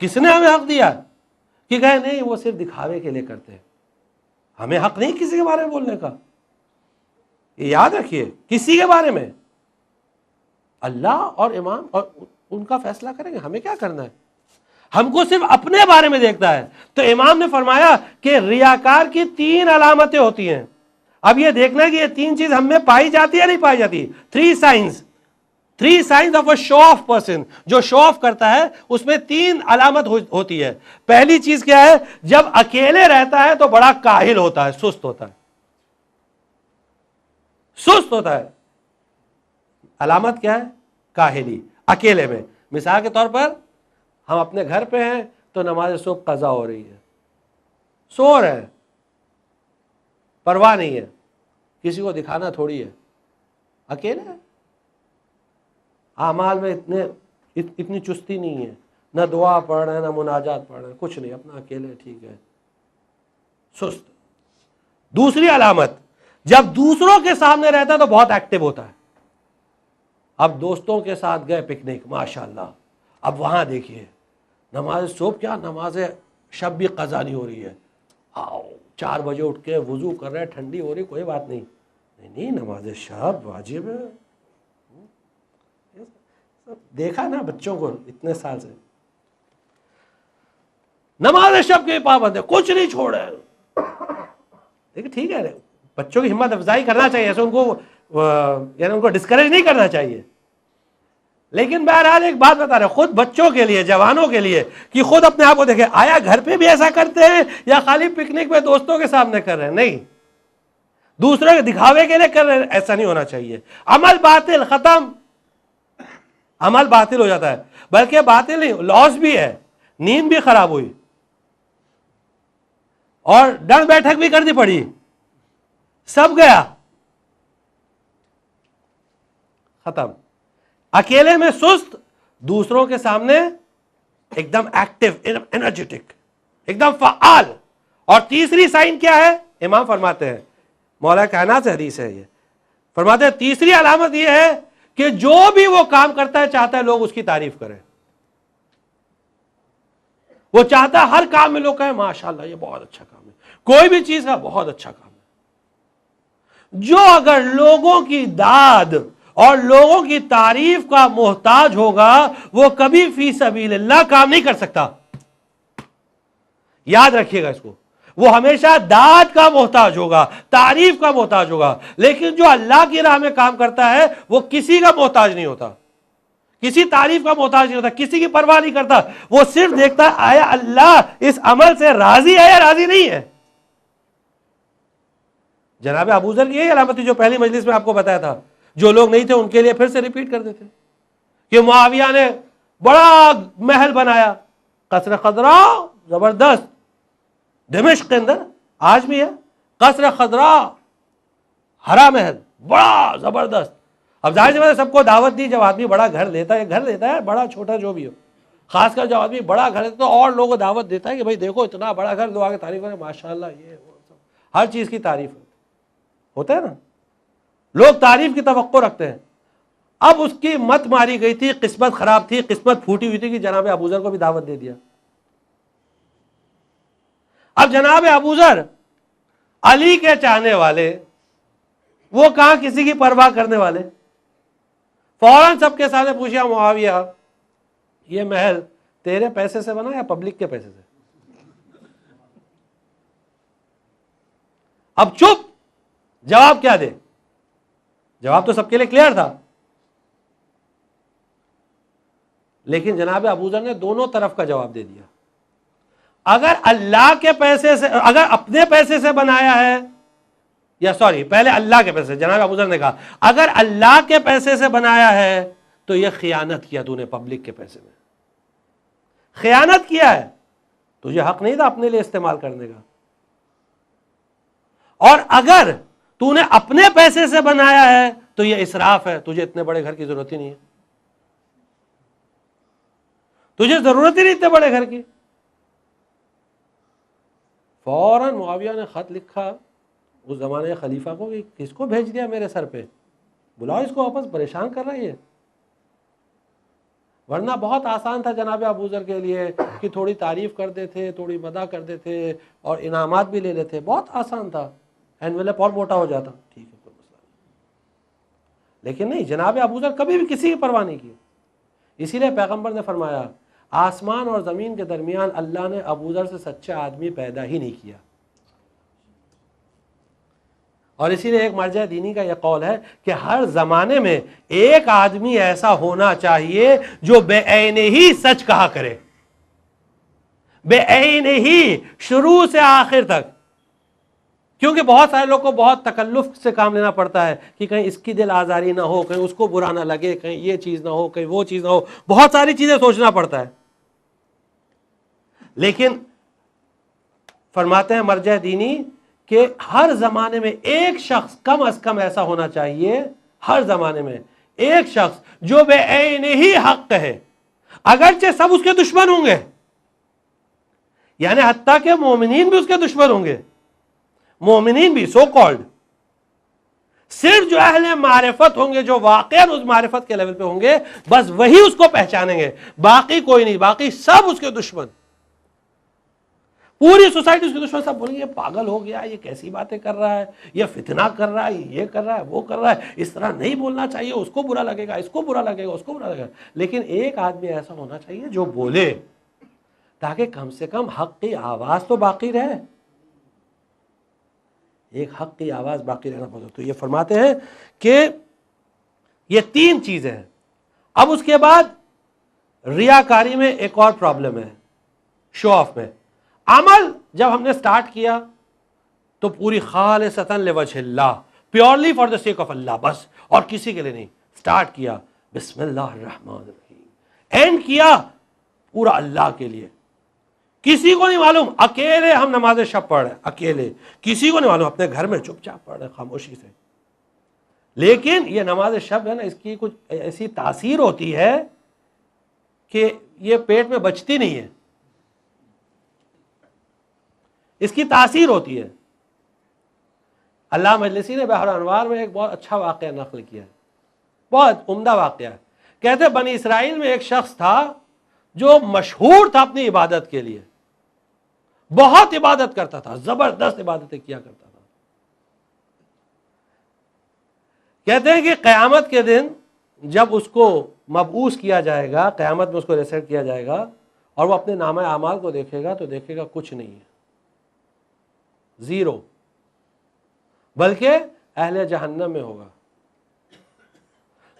کس نے ہمیں حق دیا کہ کہے نہیں وہ صرف دکھاوے کے لیے کرتے ہیں؟ ہمیں حق نہیں کسی کے بارے میں بولنے کا، یہ یاد رکھیے، کسی کے بارے میں اللہ اور امام اور ان کا فیصلہ کریں گے، ہمیں کیا کرنا ہے، ہم کو صرف اپنے بارے میں دیکھتا ہے۔ تو امام نے فرمایا کہ ریاکار کی 3 علامتیں ہوتی ہیں، اب یہ دیکھنا ہے کہ یہ 3 چیز ہم میں پائی جاتی ہے یا نہیں پائی جاتی۔ 3 signs of a show of person, جو شو آف کرتا ہے اس میں 3 علامت ہوتی ہے۔ پہلی چیز کیا ہے؟ جب اکیلے رہتا ہے تو بڑا کاہل ہوتا ہے، سست ہوتا ہے، سست ہوتا ہے۔ علامت کیا ہے؟ کاہلی، اکیلے میں۔ مثال کے طور پر ہم اپنے گھر پہ ہیں تو نماز صبح قضا ہو رہی ہے، سو رہے ہیں، پرواہ نہیں ہے، کسی کو دکھانا تھوڑی ہے، اکیلے ہیں، اعمال میں اتنی چستی نہیں ہے، نہ دعا پڑھ رہے ہیں نہ مناجات پڑھ رہے ہیں، کچھ نہیں، اپنا اکیلے ٹھیک ہے، سست۔ دوسری علامت، جب دوسروں کے سامنے رہتا ہے تو بہت ایکٹیو ہوتا ہے۔ اب دوستوں کے ساتھ گئے پکنک، ماشاءاللہ، اب وہاں دیکھیے نماز صبح کیا، نماز شب بھی قضا نہیں ہو رہی ہے، آؤ 4 بجے اٹھ کے وضو کر رہے ہیں، ٹھنڈی ہو رہی، کوئی بات نہیں، نہیں نماز شب واجب ہے۔ دیکھا نا بچوں کو اتنے سال سے نماز شب کے پابند ہے، کچھ نہیں چھوڑے۔ دیکھیں ٹھیک ہے، بچوں کی ہمت افزائی کرنا چاہیے، ایسے ان کو ڈسکریج نہیں کرنا چاہیے، لیکن بہرحال ایک بات بتا رہے خود بچوں کے لیے، جوانوں کے لیے، کہ خود اپنے آپ کو دیکھیں، آیا گھر پہ بھی ایسا کرتے ہیں یا خالی پکنک میں دوستوں کے سامنے کر رہے ہیں؟ نہیں، دوسرے کے دکھاوے کے لیے کر رہے ہیں، ایسا نہیں ہونا چاہیے۔ عمل باطل، ختم، عمل باطل ہو جاتا ہے، بلکہ باطل نہیں، لاس بھی ہے، نیند بھی خراب ہوئی اور ڈنڈ بیٹھک بھی کرنی پڑی، سب گیا، ختم۔ اکیلے میں سست، دوسروں کے سامنے ایک دم ایکٹیو، انرجیٹک، ایک دم فعال۔ اور تیسری سائن کیا ہے؟ امام فرماتے ہیں، مولا کائنات سے حدیث ہے یہ، فرماتے ہیں تیسری علامت یہ ہے کہ جو بھی وہ کام کرتا ہے چاہتا ہے لوگ اس کی تعریف کریں، وہ چاہتا ہے ہر کام میں لوگ کہیں ماشاءاللہ یہ بہت اچھا کام ہے، کوئی بھی چیز کا بہت اچھا کام ہے۔ جو اگر لوگوں کی داد اور لوگوں کی تعریف کا محتاج ہوگا وہ کبھی فی سبیل اللہ کام نہیں کر سکتا، یاد رکھیے گا اس کو، وہ ہمیشہ داد کا محتاج ہوگا، تعریف کا محتاج ہوگا۔ لیکن جو اللہ کی راہ میں کام کرتا ہے وہ کسی کا محتاج نہیں ہوتا، کسی تعریف کا محتاج نہیں ہوتا، کسی کی پرواہ نہیں کرتا، وہ صرف دیکھتا ہے آیا اللہ اس عمل سے راضی ہے یا راضی نہیں ہے۔ جناب ابو ذر کی یہی علامت تھی جو پہلی مجلس میں آپ کو بتایا تھا، جو لوگ نہیں تھے ان کے لیے پھر سے ریپیٹ کر دیتے کہ معاویہ نے بڑا محل بنایا، قصر خضرا، زبردست، دمشق کے اندر آج بھی ہے قصر خضرا، ہرا محل، بڑا زبردست۔ اب ظاہر سی بات ہے سب کو دعوت دی، جب آدمی بڑا گھر لیتا ہے بڑا چھوٹا جو بھی ہو، خاص کر جب آدمی بڑا گھر لیتا ہے تو اور لوگوں کو دعوت دیتا ہے کہ بھائی دیکھو اتنا بڑا گھر، لوگ آگے تعریف کریں ماشاءاللہ، یہ ہر چیز کی تعریف ہوتا ہے نا، لوگ تعریف کی توقع رکھتے ہیں۔ اب اس کی مت ماری گئی تھی، قسمت خراب تھی، قسمت پھوٹی ہوئی تھی کہ جناب ابوذر کو بھی دعوت دے دیا. اب جناب ابوذر علی کے چاہنے والے، وہ کہاں کسی کی پرواہ کرنے والے، فوراً سب کے سامنے پوچھا معاویہ یہ محل تیرے پیسے سے بنا یا پبلک کے پیسے سے؟ اب چپ، جواب کیا دے؟ جواب تو سب کے لیے کلیئر تھا، لیکن جناب ابوذر نے دونوں طرف کا جواب دے دیا. اگر اللہ کے پیسے سے، اگر اپنے پیسے سے بنایا ہے، یا سوری پہلے اللہ کے پیسے سے، جناب ابوذر نے کہا اگر اللہ کے پیسے سے بنایا ہے تو یہ خیانت کیا تو نے پبلک کے پیسے میں، خیانت کیا ہے، تجھے حق نہیں تھا اپنے لیے استعمال کرنے کا. اور اگر تو نے اپنے پیسے سے بنایا ہے تو یہ اسراف ہے، تجھے اتنے بڑے گھر کی ضرورت ہی نہیں ہے، تجھے ضرورت ہی نہیں اتنے بڑے گھر کی. فوراً معاویہ نے خط لکھا اس زمانے کے خلیفہ کو کہ کس کو بھیج دیا میرے سر پہ، بلاؤ اس کو واپس، پریشان کر رہی ہے. ورنہ بہت آسان تھا جناب ابوذر کے لیے کہ تھوڑی تعریف کر دیتے، تھوڑی مدح کر دیتے اور انعامات بھی لے لیتے، بہت آسان تھا، انویلپ اور موٹا ہو جاتا، ٹھیک ہے کوئی مسئلہ نہیں. لیکن نہیں، جناب ابوذر کبھی بھی کسی کی پرواہ نہیں کی. اسی لیے پیغمبر نے فرمایا آسمان اور زمین کے درمیان اللہ نے ابوذر سے سچا آدمی پیدا ہی نہیں کیا. اور اسی لیے ایک مرجع دینی کا یہ قول ہے کہ ہر زمانے میں ایک آدمی ایسا ہونا چاہیے جو بے عین ہی سچ کہا کرے، بے عین ہی، شروع سے آخر تک. کیونکہ بہت سارے لوگ کو بہت تکلف سے کام لینا پڑتا ہے کہ کہیں اس کی دل آزاری نہ ہو، کہیں اس کو برا نہ لگے، کہیں یہ چیز نہ ہو، کہیں وہ چیز نہ ہو، بہت ساری چیزیں سوچنا پڑتا ہے. لیکن فرماتے ہیں مرجع دینی کہ ہر زمانے میں ایک شخص کم از کم ایسا ہونا چاہیے، ہر زمانے میں ایک شخص جو بے عین ہی حق ہے، اگرچہ سب اس کے دشمن ہوں گے، یعنی حتیٰ کہ مومنین بھی اس کے دشمن ہوں گے، مومنین بھی سو کالڈ، صرف جو اہل معرفت ہوں گے، جو واقعاً اس معرفت کے لیول پہ ہوں گے، بس وہی اس کو پہچانیں گے، باقی کوئی نہیں، باقی سب اس کے دشمن، پوری سوسائٹی اس کے دشمن. سب بولیں گے یہ پاگل ہو گیا، یہ کیسی باتیں کر رہا ہے، یہ فتنہ کر رہا ہے، یہ کر رہا ہے، وہ کر رہا ہے، اس طرح نہیں بولنا چاہیے، اس کو برا لگے گا، اس کو برا لگے گا، اس کو برا لگے گا. لیکن ایک آدمی ایسا ہونا چاہیے جو بولے، تاکہ کم سے کم حق کی آواز تو باقی رہے، ایک حق کی آواز باقی رہنا پڑتا. تو یہ فرماتے ہیں کہ یہ تین چیزیں ہیں. اب اس کے بعد ریاکاری میں ایک اور پرابلم ہے، شو آف میں. عمل جب ہم نے سٹارٹ کیا تو پوری خالصتاً لوجہ اللہ، purely for the sake of Allah, بس، اور کسی کے لیے نہیں. سٹارٹ کیا بسم اللہ الرحمن الرحیم، اینڈ کیا پورا اللہ کے لیے. کسی کو نہیں معلوم، اکیلے ہم نماز شب پڑھ رہے ہیں، اکیلے، کسی کو نہیں معلوم، اپنے گھر میں چپ چاپ پڑھ رہے ہیں خاموشی سے. لیکن یہ نماز شب ہے نا، اس کی کچھ ایسی تاثیر ہوتی ہے کہ یہ پیٹ میں بچتی نہیں ہے، اس کی تاثیر ہوتی ہے. علامہ مجلسی نے بحر الانوار میں ایک بہت اچھا واقعہ نقل کیا ہے، بہت عمدہ واقعہ ہے. کہتے بنی اسرائیل میں ایک شخص تھا جو مشہور تھا اپنی عبادت کے لیے، بہت عبادت کرتا تھا، زبردست عبادتیں کیا کرتا تھا. کہتے ہیں کہ قیامت کے دن جب اس کو مبعوث کیا جائے گا، قیامت میں اس کو ریسیٹ کیا جائے گا اور وہ اپنے نامہ اعمال کو دیکھے گا تو دیکھے گا کچھ نہیں ہے، زیرو، بلکہ اہل جہنم میں ہوگا.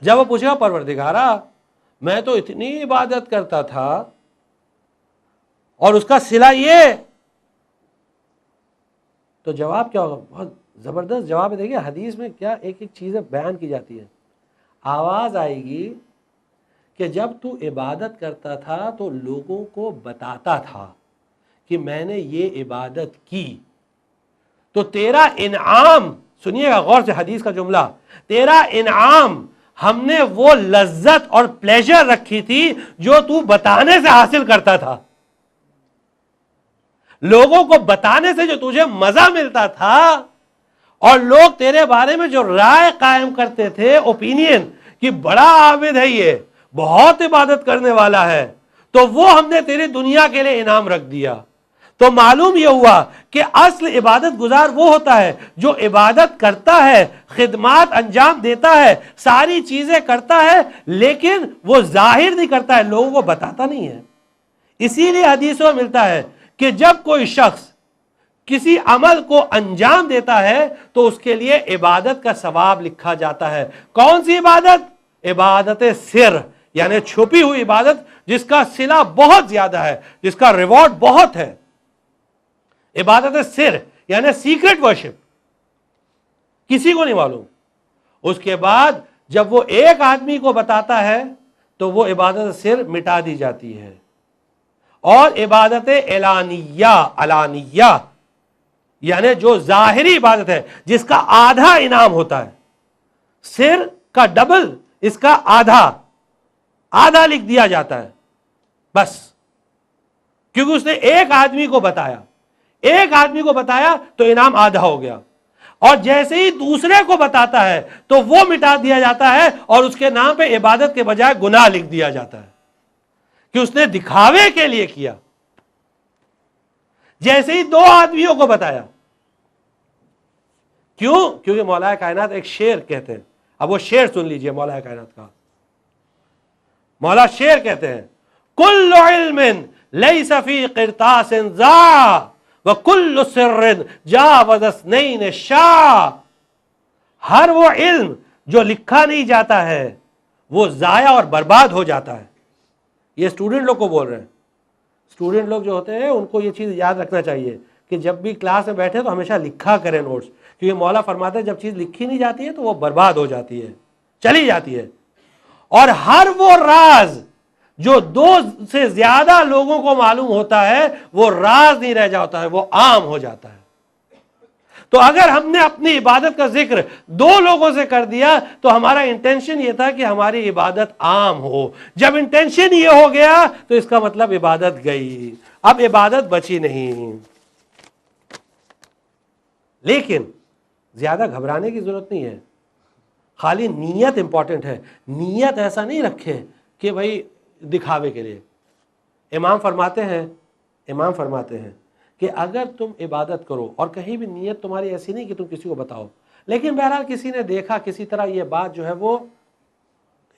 جب وہ پوچھے گا پروردگارا میں تو اتنی عبادت کرتا تھا اور اس کا صلہ یہ، تو جواب کیا ہوگا؟ بہت زبردست جواب ہے. دیکھیے حدیث میں کیا ایک ایک چیزیں بیان کی جاتی ہیں. آواز آئے گی کہ جب تو عبادت کرتا تھا تو لوگوں کو بتاتا تھا کہ میں نے یہ عبادت کی، تو تیرا انعام، سنیے گا غور سے حدیث کا جملہ، تیرا انعام ہم نے وہ لذت اور پلیجر رکھی تھی جو تو بتانے سے حاصل کرتا تھا. لوگوں کو بتانے سے جو تجھے مزہ ملتا تھا، اور لوگ تیرے بارے میں جو رائے قائم کرتے تھے، اوپینین، کہ بڑا عابد ہے، یہ بہت عبادت کرنے والا ہے، تو وہ ہم نے تیری دنیا کے لیے انعام رکھ دیا. تو معلوم یہ ہوا کہ اصل عبادت گزار وہ ہوتا ہے جو عبادت کرتا ہے، خدمات انجام دیتا ہے، ساری چیزیں کرتا ہے، لیکن وہ ظاہر نہیں کرتا ہے، لوگوں کو بتاتا نہیں ہے. اسی لیے حدیثوں میں ملتا ہے کہ جب کوئی شخص کسی عمل کو انجام دیتا ہے تو اس کے لیے عبادت کا ثواب لکھا جاتا ہے. کون سی عبادت؟ عبادت سر، یعنی چھپی ہوئی عبادت جس کا صلہ بہت زیادہ ہے، جس کا ریوارڈ بہت ہے. عبادت سر یعنی سیکرٹ ورشپ، کسی کو نہیں معلوم. اس کے بعد جب وہ ایک آدمی کو بتاتا ہے تو وہ عبادت سر مٹا دی جاتی ہے. اور عبادت علانیہ یعنی جو ظاہری عبادت ہے جس کا آدھا انعام ہوتا ہے، سر کا ڈبل، اس کا آدھا لکھ دیا جاتا ہے بس، کیونکہ اس نے ایک آدمی کو بتایا تو انعام آدھا ہو گیا. اور جیسے ہی دوسرے کو بتاتا ہے تو وہ مٹا دیا جاتا ہے اور اس کے نام پہ عبادت کے بجائے گناہ لکھ دیا جاتا ہے کہ اس نے دکھاوے کے لیے کیا. جیسے ہی دو آدمیوں کو بتایا، کیوں؟ کیونکہ مولا کائنات ایک شعر کہتے ہیں. اب وہ شعر سن لیجئے مولا کائنات کا. مولا شعر کہتے ہیں، کل علم لیس فی قرطاس ضاع وکل سر جاوز اثنین شاع. ہر وہ علم جو لکھا نہیں جاتا ہے وہ ضائع اور برباد ہو جاتا ہے. یہ اسٹوڈنٹ لوگ کو بول رہے ہیں. اسٹوڈنٹ لوگ جو ہوتے ہیں ان کو یہ چیز یاد رکھنا چاہیے کہ جب بھی کلاس میں بیٹھے تو ہمیشہ لکھا کریں نوٹس، کیونکہ مولا فرماتے ہیں جب چیز لکھی نہیں جاتی ہے تو وہ برباد ہو جاتی ہے، چلی جاتی ہے. اور ہر وہ راز جو دو سے زیادہ لوگوں کو معلوم ہوتا ہے وہ راز نہیں رہ جاتا ہے، وہ عام ہو جاتا ہے. تو اگر ہم نے اپنی عبادت کا ذکر دو لوگوں سے کر دیا تو ہمارا انٹینشن یہ تھا کہ ہماری عبادت عام ہو. جب انٹینشن یہ ہو گیا تو اس کا مطلب عبادت گئی، اب عبادت بچی نہیں. لیکن زیادہ گھبرانے کی ضرورت نہیں ہے، خالی نیت امپورٹنٹ ہے. نیت ایسا نہیں رکھے کہ بھائی دکھاوے کے لیے. امام فرماتے ہیں کہ اگر تم عبادت کرو اور کہیں بھی نیت تمہاری ایسی نہیں کہ تم کسی کو بتاؤ، لیکن بہرحال کسی نے دیکھا، کسی طرح یہ بات جو ہے وہ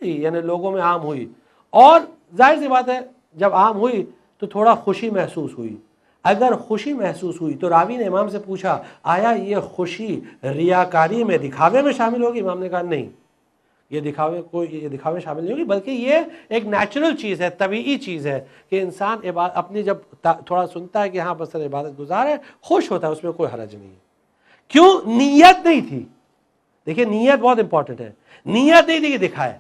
یعنی لوگوں میں عام ہوئی، اور ظاہر سی بات ہے جب عام ہوئی تو تھوڑا خوشی محسوس ہوئی. اگر خوشی محسوس ہوئی تو راوی نے امام سے پوچھا آیا یہ خوشی ریاکاری میں، دکھاوے میں شامل ہوگی؟ امام نے کہا نہیں، یہ دکھاوے شامل نہیں ہوگی، بلکہ یہ ایک نیچرل چیز ہے، طبیعی چیز ہے کہ انسان اپنی جب تھوڑا سنتا ہے کہ ہاں بس عبادت گزار ہے، خوش ہوتا ہے، اس میں کوئی حرج نہیں ہے. کیوں؟ نیت نہیں تھی. دیکھیں نیت بہت امپورٹنٹ ہے. نیت نہیں تھی کہ دکھائے،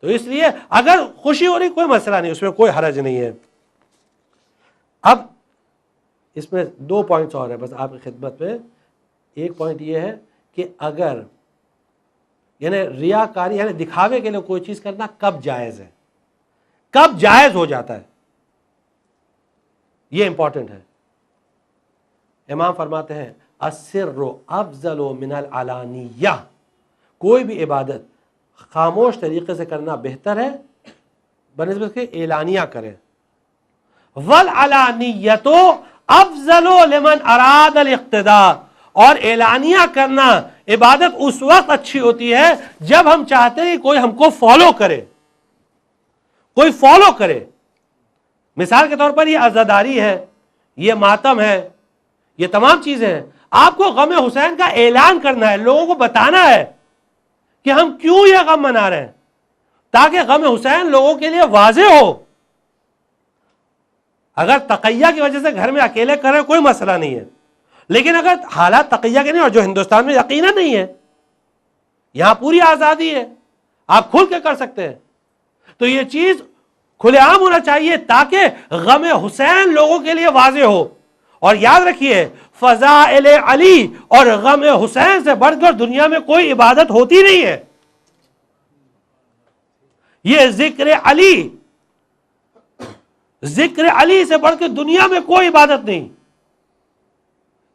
تو اس لیے اگر خوشی ہو رہی کوئی مسئلہ نہیں، اس میں کوئی حرج نہیں ہے. اب اس میں دو پوائنٹس اور ہیں بس آپ کی خدمت میں. ایک پوائنٹ یہ ہے کہ اگر یعنی ریاکاری یعنی دکھاوے کے لیے کوئی چیز کرنا کب جائز ہے، کب جائز ہو جاتا ہے، یہ امپورٹنٹ ہے. امام فرماتے ہیں السر افضل من العلانیہ، کوئی بھی عبادت خاموش طریقے سے کرنا بہتر ہے بنسبت کے اعلانیہ کریں. والعلانیۃ افضل لمن اراد الاقتداء، اور اعلانیہ کرنا عبادت اس وقت اچھی ہوتی ہے جب ہم چاہتے ہیں کہ کوئی ہم کو فالو کرے، کوئی فالو کرے. مثال کے طور پر یہ عزاداری ہے، یہ ماتم ہے، یہ تمام چیزیں ہیں. آپ کو غم حسین کا اعلان کرنا ہے، لوگوں کو بتانا ہے کہ ہم کیوں یہ غم منا رہے ہیں، تاکہ غم حسین لوگوں کے لیے واضح ہو. اگر تقیہ کی وجہ سے گھر میں اکیلے کر رہے کوئی مسئلہ نہیں ہے، لیکن اگر حالات تقیہ کے نہیں، اور جو ہندوستان میں یقیناً نہیں ہے، یہاں پوری آزادی ہے، آپ کھل کے کر سکتے ہیں، تو یہ چیز کھلے عام ہونا چاہیے تاکہ غم حسین لوگوں کے لیے واضح ہو. اور یاد رکھیے فضائل علی اور غم حسین سے بڑھ کر دنیا میں کوئی عبادت ہوتی نہیں ہے. یہ ذکر علی سے بڑھ کے دنیا میں کوئی عبادت نہیں.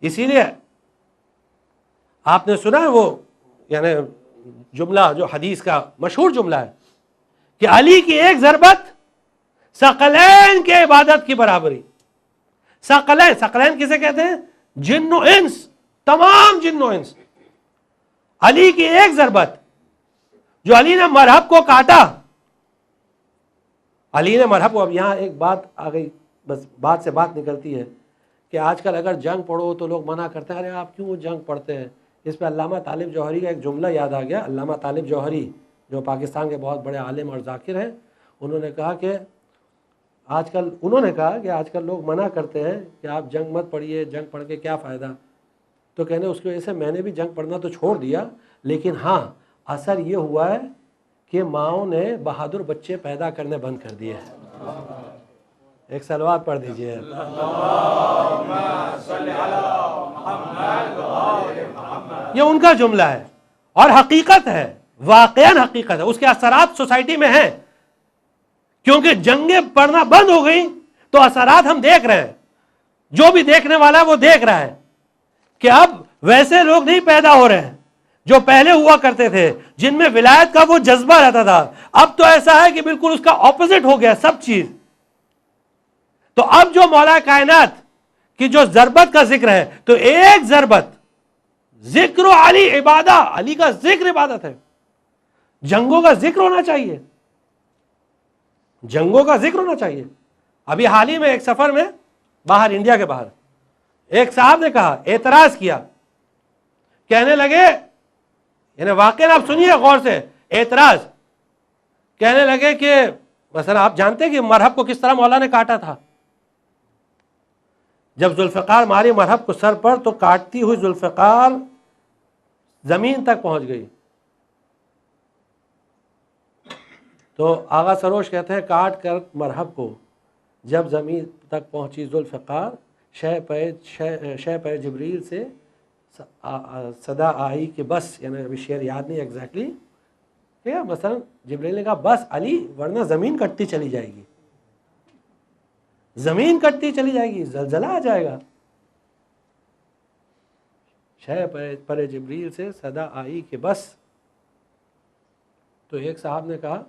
اسی لیے آپ نے سنا ہے وہ یعنی جملہ جو حدیث کا مشہور جملہ ہے کہ علی کی ایک ضربت ثقلین کے عبادت کی برابری. ثقلین کسے کہتے ہیں؟ جن و انس، تمام جن و انس. علی کی ایک ضربت، جو علی نے مرحب کو کاٹا، علی نے مرحب کو. اب یہاں ایک بات آ گئی، بس بات سے بات نکلتی ہے کہ آج کل اگر جنگ پڑھو تو لوگ منع کرتے ہیں، ارے آپ کیوں جنگ پڑھتے ہیں؟ اس پہ علامہ طالب جوہری کا ایک جملہ یاد آ گیا. علامہ طالب جوہری جو پاکستان کے بہت بڑے عالم اور ذاکر ہیں، انہوں نے کہا کہ آج کل لوگ منع کرتے ہیں کہ آپ جنگ مت پڑھیے، جنگ پڑھ کے کیا فائدہ. تو کہنے اس کی وجہ سے میں نے بھی جنگ پڑھنا تو چھوڑ دیا، لیکن ہاں اثر یہ ہوا ہے کہ ماؤں نے بہادر بچے پیدا کرنے بند کر دیے. ایک صلوات پڑھ دیجئے. یہ ان کا جملہ ہے اور حقیقت ہے، واقعاً حقیقت ہے. اس کے اثرات سوسائٹی میں ہیں، کیونکہ جنگیں پڑھنا بند ہو گئی تو اثرات ہم دیکھ رہے ہیں. جو بھی دیکھنے والا ہے وہ دیکھ رہا ہے کہ اب ویسے لوگ نہیں پیدا ہو رہے ہیں جو پہلے ہوا کرتے تھے، جن میں ولایت کا وہ جذبہ رہتا تھا. اب تو ایسا ہے کہ بالکل اس کا اپوزٹ ہو گیا سب چیز. تو اب جو مولا کائنات کی جو ضربت کا ذکر ہے، تو ایک ضربت ذکر علی عبادہ، علی کا ذکر عبادت ہے. جنگوں کا ذکر ہونا چاہیے، جنگوں کا ذکر ہونا چاہیے. ابھی حال ہی میں ایک سفر میں باہر، انڈیا کے باہر، ایک صاحب نے کہا، اعتراض کیا، کہنے لگے، یعنی واقعی آپ سنیے غور سے اعتراض، کہنے لگے کہ مثلا آپ جانتے کہ مرحب کو کس طرح مولا نے کاٹا تھا؟ جب ذوالفقار ماری مرحب کو سر پر، تو کاٹتی ہوئی ذوالفقار زمین تک پہنچ گئی. تو آغا سروش کہتے ہیں کاٹ کر مرحب کو جب زمین تک پہنچی ذوالفقار، شہ پہ جبریل سے صدا آئی کہ بس، یعنی ابھی شعر یاد نہیں ایگزیکٹلی، مثلا جبریل نے کہا بس علی، ورنہ زمین کٹتی چلی جائے گی، زمین کٹتی چلی جائے گی، زلزلہ آ جائے گا. شہ پر جبریل سے صدا آئی کہ بس. تو ایک صاحب نے کہا،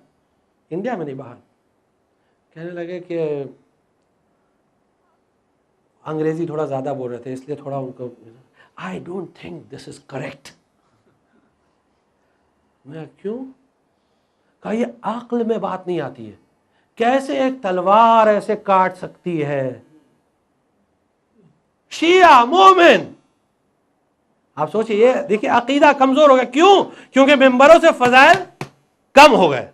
انڈیا میں نہیں باہر، کہنے لگے کہ انگریزی تھوڑا زیادہ بول رہے تھے اس لیے تھوڑا ان کو، I don't think this is correct. میں کیوں؟ کہا یہ عقل میں بات نہیں آتی ہے، کیسے ایک تلوار ایسے کاٹ سکتی ہے؟ شیعہ مومن، آپ سوچئے، یہ دیکھیں عقیدہ کمزور ہو گیا. کیوں؟ کیونکہ ممبروں سے فضائل کم ہو گئے،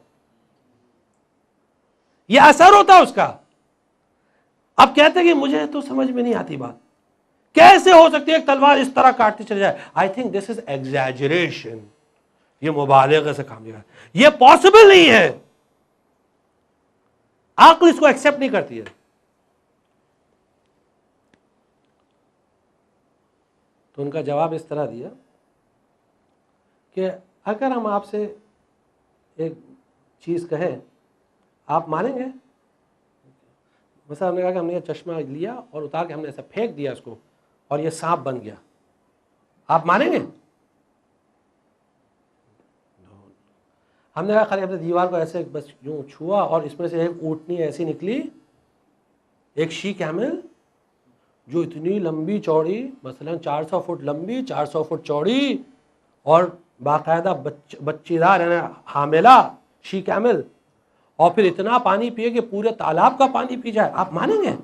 یہ اثر ہوتا اس کا. اب کہتے ہیں کہ مجھے تو سمجھ میں نہیں آتی بات، کیسے ہو سکتی ہے ایک تلوار اس طرح کاٹتی چلی جائے؟ I think this is exaggeration. یہ مبالغے سے کام لیا، یہ پاسبل نہیں ہے، عقل اس کو ایکسپٹ نہیں کرتی ہے. تو ان کا جواب اس طرح دیا کہ اگر ہم آپ سے ایک چیز کہیں، آپ مانیں گے؟ مثلا ہم نے کہا کہ ہم نے یہ چشمہ لیا اور اتار کے ہم نے ایسا پھینک دیا اس کو اور یہ سانپ بن گیا، آپ مانیں گے؟ ہم نے کہا خالی ہم نے دیوار کو ایسے بس یوں چھوا اور اس میں سے ایک اونٹنی ایسی نکلی، ایک شی کیمل جو اتنی لمبی چوڑی، مثلا 400 فٹ لمبی، 400 فٹ چوڑی، اور باقاعدہ بچی دار یعنی حاملہ شی کیمل، اور پھر اتنا پانی پیے کہ پورے تالاب کا پانی پی جائے، آپ مانیں گے؟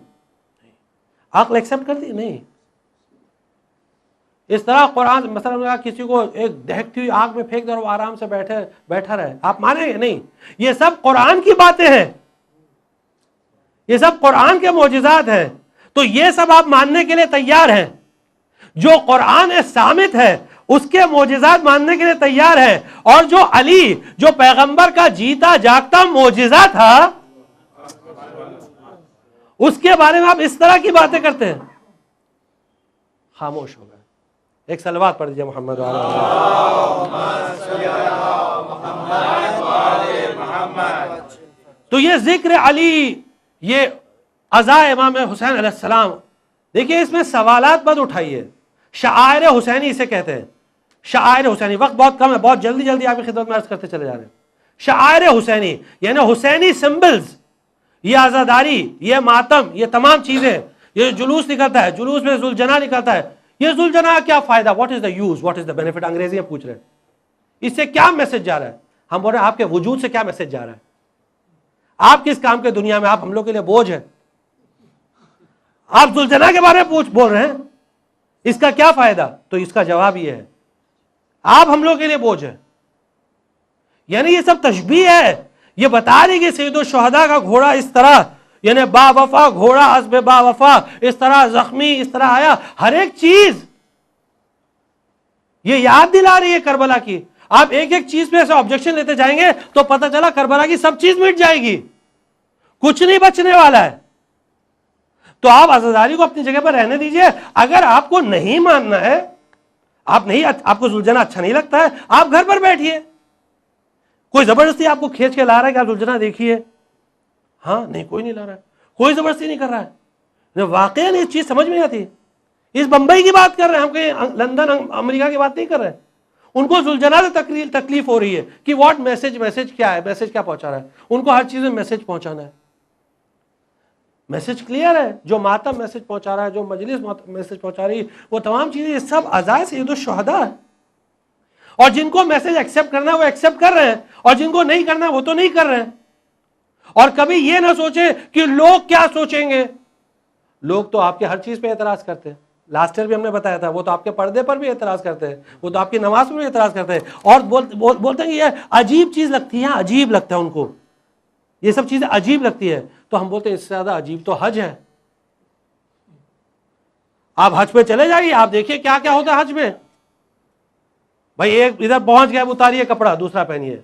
عقل ایکسپٹ کرتی نہیں. اس طرح قرآن مثلا کسی کو ایک دہکتی ہوئی آگ میں پھینک دے اور وہ آرام سے بیٹھا رہے، آپ مانیں گے؟ نہیں. یہ سب قرآن کی باتیں ہیں، یہ سب قرآن کے معجزات ہیں. تو یہ سب آپ ماننے کے لیے تیار ہیں؟ جو قرآن ثابت ہے اس کے معجزات ماننے کے لیے تیار ہیں، اور جو علی جو پیغمبر کا جیتا جاگتا معجزہ تھا اس کے بارے میں آپ اس طرح کی باتیں کرتے ہیں؟ خاموش ہو گئے. ایک صلوات پڑھ دیجئے محمد وعلی محمد. تو یہ ذکر علی، یہ عزا امام حسین علیہ السلام، دیکھیے اس میں سوالات مت اٹھائیے. شعائر حسینی اسے کہتے ہیں، شعائر حسینی، وقت بہت کم ہے، بہت جلدی جلدی آپ کی خدمت میں عرض کرتے چلے جا رہے ہیں. شعائر حسینی یعنی حسینی سمبلز، یہ عزاداری، یہ ماتم، یہ تمام چیزیں، یہ جلوس نکلتا ہے، جلوس میں ذوالجناح نکلتا ہے، یہ ذوالجناح کیا فائدہ، what is the use, what is the benefit, انگریزی میں پوچھ رہے ہیں. اس سے کیا میسج جا رہا ہے؟ ہم بول رہے ہیں آپ کے وجود سے کیا میسج جا رہا ہے؟ آپ کس کام کے دنیا میں؟ آپ ہم لوگ کے لیے بوجھ ہے. آپ ذوالجناح کے بارے میں بول رہے ہیں، اس کا کیا فائدہ؟ تو اس کا جواب یہ ہے، آپ ہم لوگ کے لیے بوجھ ہے. یعنی یہ سب تشبیہ ہے، یہ بتا رہی کہ سید الشہداء کا گھوڑا اس طرح، یعنی با وفا گھوڑا اسب با وفا، اس طرح زخمی، اس طرح آیا. ہر ایک چیز یہ یاد دلا رہی ہے کربلا کی. آپ ایک ایک چیز پہ ایسے آبجیکشن لیتے جائیں گے تو پتہ چلا کربلا کی سب چیز مٹ جائے گی، کچھ نہیں بچنے والا ہے. تو آپ عزاداری کو اپنی جگہ پر رہنے دیجئے. اگر آپ کو نہیں ماننا ہے، آپ کو ذوالجناح اچھا نہیں لگتا ہے، آپ گھر پر بیٹھیے. کوئی زبردستی آپ کو کھینچ کے لا رہا ہے کہ آپ ذوالجناح دیکھیے؟ ہاں نہیں، کوئی نہیں لا رہا ہے، کوئی زبردستی نہیں کر رہا ہے. واقعا یہ چیز سمجھ میں نہیں آتی. اس بمبئی کی بات کر رہے ہیں ہم، کہیں لندن امریکہ کی بات نہیں کر رہے. ان کو ذوالجناح سے تکلیف ہو رہی ہے کہ واٹ میسج کیا ہے، میسج کیا پہنچا رہا ہے. ان کو ہر چیز میں میسج پہنچانا ہے. میسج کلیئر ہے. جو ماتم میسج پہنچا رہا ہے، جو مجلس میسج پہنچا رہی ہے، وہ تمام چیزیں یہ سب عزائے سید الشہداء ہے. اور جن کو میسج ایکسیپٹ کرنا ہے وہ ایکسیپٹ کر رہے ہیں، اور جن کو نہیں کرنا ہے وہ تو نہیں کر رہے ہیں. اور کبھی یہ نہ سوچیں کہ لوگ کیا سوچیں گے. لوگ تو آپ کے ہر چیز پہ اعتراض کرتے ہیں. لاسٹ ایئر بھی ہم نے بتایا تھا، وہ تو آپ کے پردے پر بھی اعتراض کرتے ہیں، وہ تو آپ کی نماز پر بھی اعتراض کرتے ہیں، اور بولتے ہیں کہ یہ عجیب چیز لگتی ہے، عجیب لگتا ہے ان کو، یہ سب چیزیں عجیب لگتی ہے. تو ہم بولتے ہیں اس سے زیادہ عجیب تو حج ہے. آپ حج پہ چلے جائیے، آپ دیکھیے کیا کیا ہوتا ہے حج میں. بھائی ایک ادھر پہنچ گیا، اتاریے کپڑا، دوسرا پہنیے.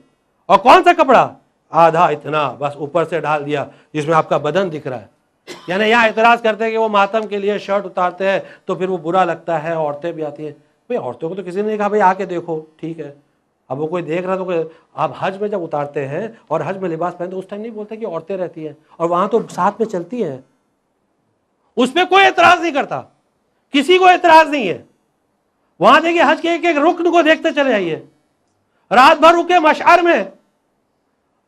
اور کون سا کپڑا؟ آدھا اتنا بس اوپر سے ڈال دیا جس میں آپ کا بدن دکھ رہا ہے. یعنی یہاں اعتراض کرتے ہیں کہ وہ ماتم کے لیے شرٹ اتارتے ہیں تو پھر وہ برا لگتا ہے. عورتیں بھی آتی ہیں. بھئی عورتوں کو تو کسی نے نہیں کہا بھئی آ کے دیکھو، ٹھیک ہے. اب وہ کوئی دیکھ رہا تو کوئی، آپ حج میں جب اتارتے ہیں اور حج میں لباس پہنتے اس ٹائم نہیں بولتے کہ عورتیں رہتی ہیں، اور وہاں تو ساتھ میں چلتی ہیں. اس پہ کوئی اعتراض نہیں کرتا، کسی کو اعتراض نہیں ہے. وہاں دیکھیں حج کے ایک ایک رکن کو دیکھتے چلے جائیے. رات بھر رکے مشعر میں،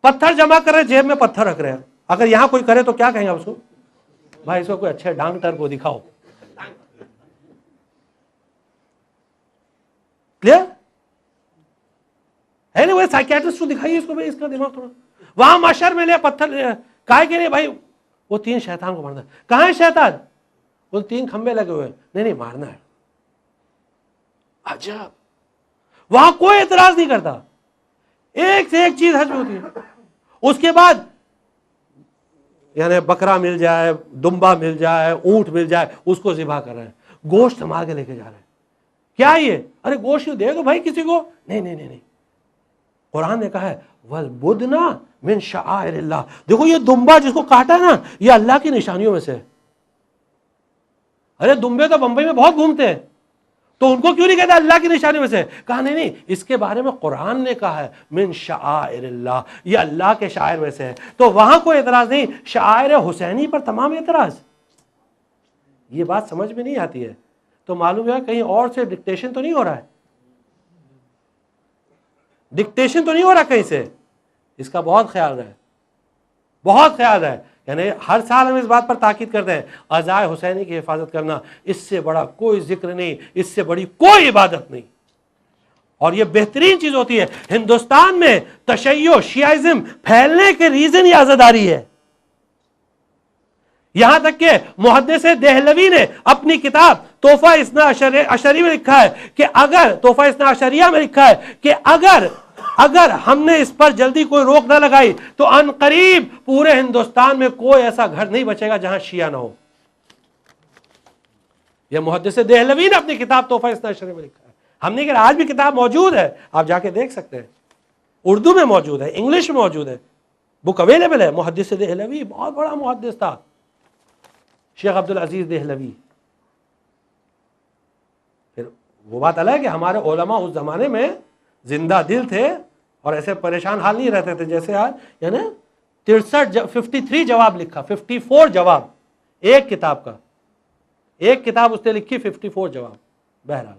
پتھر جمع کر رہے، جیب میں پتھر رکھ رہے ہیں. اگر یہاں کوئی کرے تو کیا کہیں گے اس کو؟ بھائی اس کو کوئی اچھے ڈاکٹر کو دکھاؤ. کلیئر ہے نا؟ وہ سائیکیٹرسٹ کو دکھائیے اس کو، بھائی اس کا دماغ تھوڑا. وہاں معاشر میں لے پتھر لے، کائے کے لیے؟ بھائی وہ 3 شیطان کو مارنا ہے. کہاں ہے شیطان؟ وہ 3 کھمبے لگے ہوئے. نہیں مارنا ہے. عجب، وہاں کوئی اعتراض نہیں کرتا. ایک سے ایک چیز حج میں ہوتی ہے. اس کے بعد یعنی بکرا مل جائے، دمبا مل جائے، اونٹ مل جائے، اس کو ذبح کر رہے ہیں. گوشت سنبھال کے لے کے جا رہے ہیں. کیا یہ؟ ارے گوشت دے دو بھائی کسی کو. نہیں. قرآن نے کہا ہے وَالْبُدْنَ مِنْ شَعَائِرِ اللَّهِ. دیکھو یہ دمبا جس کو کاٹا ہے نا، یہ اللہ کی نشانیوں میں سے. ارے دمبے تو بمبئی میں بہت گھومتے ہیں، تو ان کو کیوں نہیں کہتا اللہ کی نشانی میں سے؟ کہا نہیں، اس کے بارے میں قرآن نے کہا ہے من شعائر اللہ، یہ اللہ کے شاعر میں سے ہے. تو وہاں کوئی اعتراض نہیں. شعائر حسینی پر تمام اعتراض. یہ بات سمجھ میں نہیں آتی ہے. تو معلوم ہے کہیں اور سے ڈکٹیشن تو نہیں ہو رہا ہے، ڈکٹیشن تو نہیں ہو رہا کہیں سے. اس کا بہت خیال رہے، بہت خیال رہے. یعنی ہر سال ہم اس بات پر تاکید کرتے ہیں عزائے حسینی کی حفاظت کرنا. اس سے بڑا کوئی ذکر نہیں، اس سے بڑی کوئی عبادت نہیں. اور یہ بہترین چیز ہوتی ہے. ہندوستان میں تشیع شیعہ پھیلنے کے ریزن یہ عزاداری ہے. یہاں تک کہ محدث دہلوی نے اپنی کتاب تحفہ اثنا عشری میں لکھا ہے کہ اگر تحفہ اثنا عشریہ میں لکھا ہے کہ اگر ہم نے اس پر جلدی کوئی روک نہ لگائی تو ان قریب پورے ہندوستان میں کوئی ایسا گھر نہیں بچے گا جہاں شیعہ نہ ہو. یہ محدث دہلوی نے اپنی کتاب تحفہ اثنا عشری میں لکھا ہے. ہم نے کہا آج بھی کتاب موجود ہے، آپ جا کے دیکھ سکتے ہیں. اردو میں موجود ہے، انگلش میں موجود ہے، بک اویلیبل ہے. محدث دہلوی بہت بڑا محدث تھا، شیخ عبدالعزیز دہلوی. پھر وہ بات الگ ہے کہ ہمارے علماء اس زمانے میں زندہ دل تھے اور ایسے پریشان حال نہیں رہتے تھے جیسے آج. یعنی 53 جواب لکھا، 54 جواب ایک کتاب کا. ایک کتاب اس نے لکھی 54 جواب. بہرحال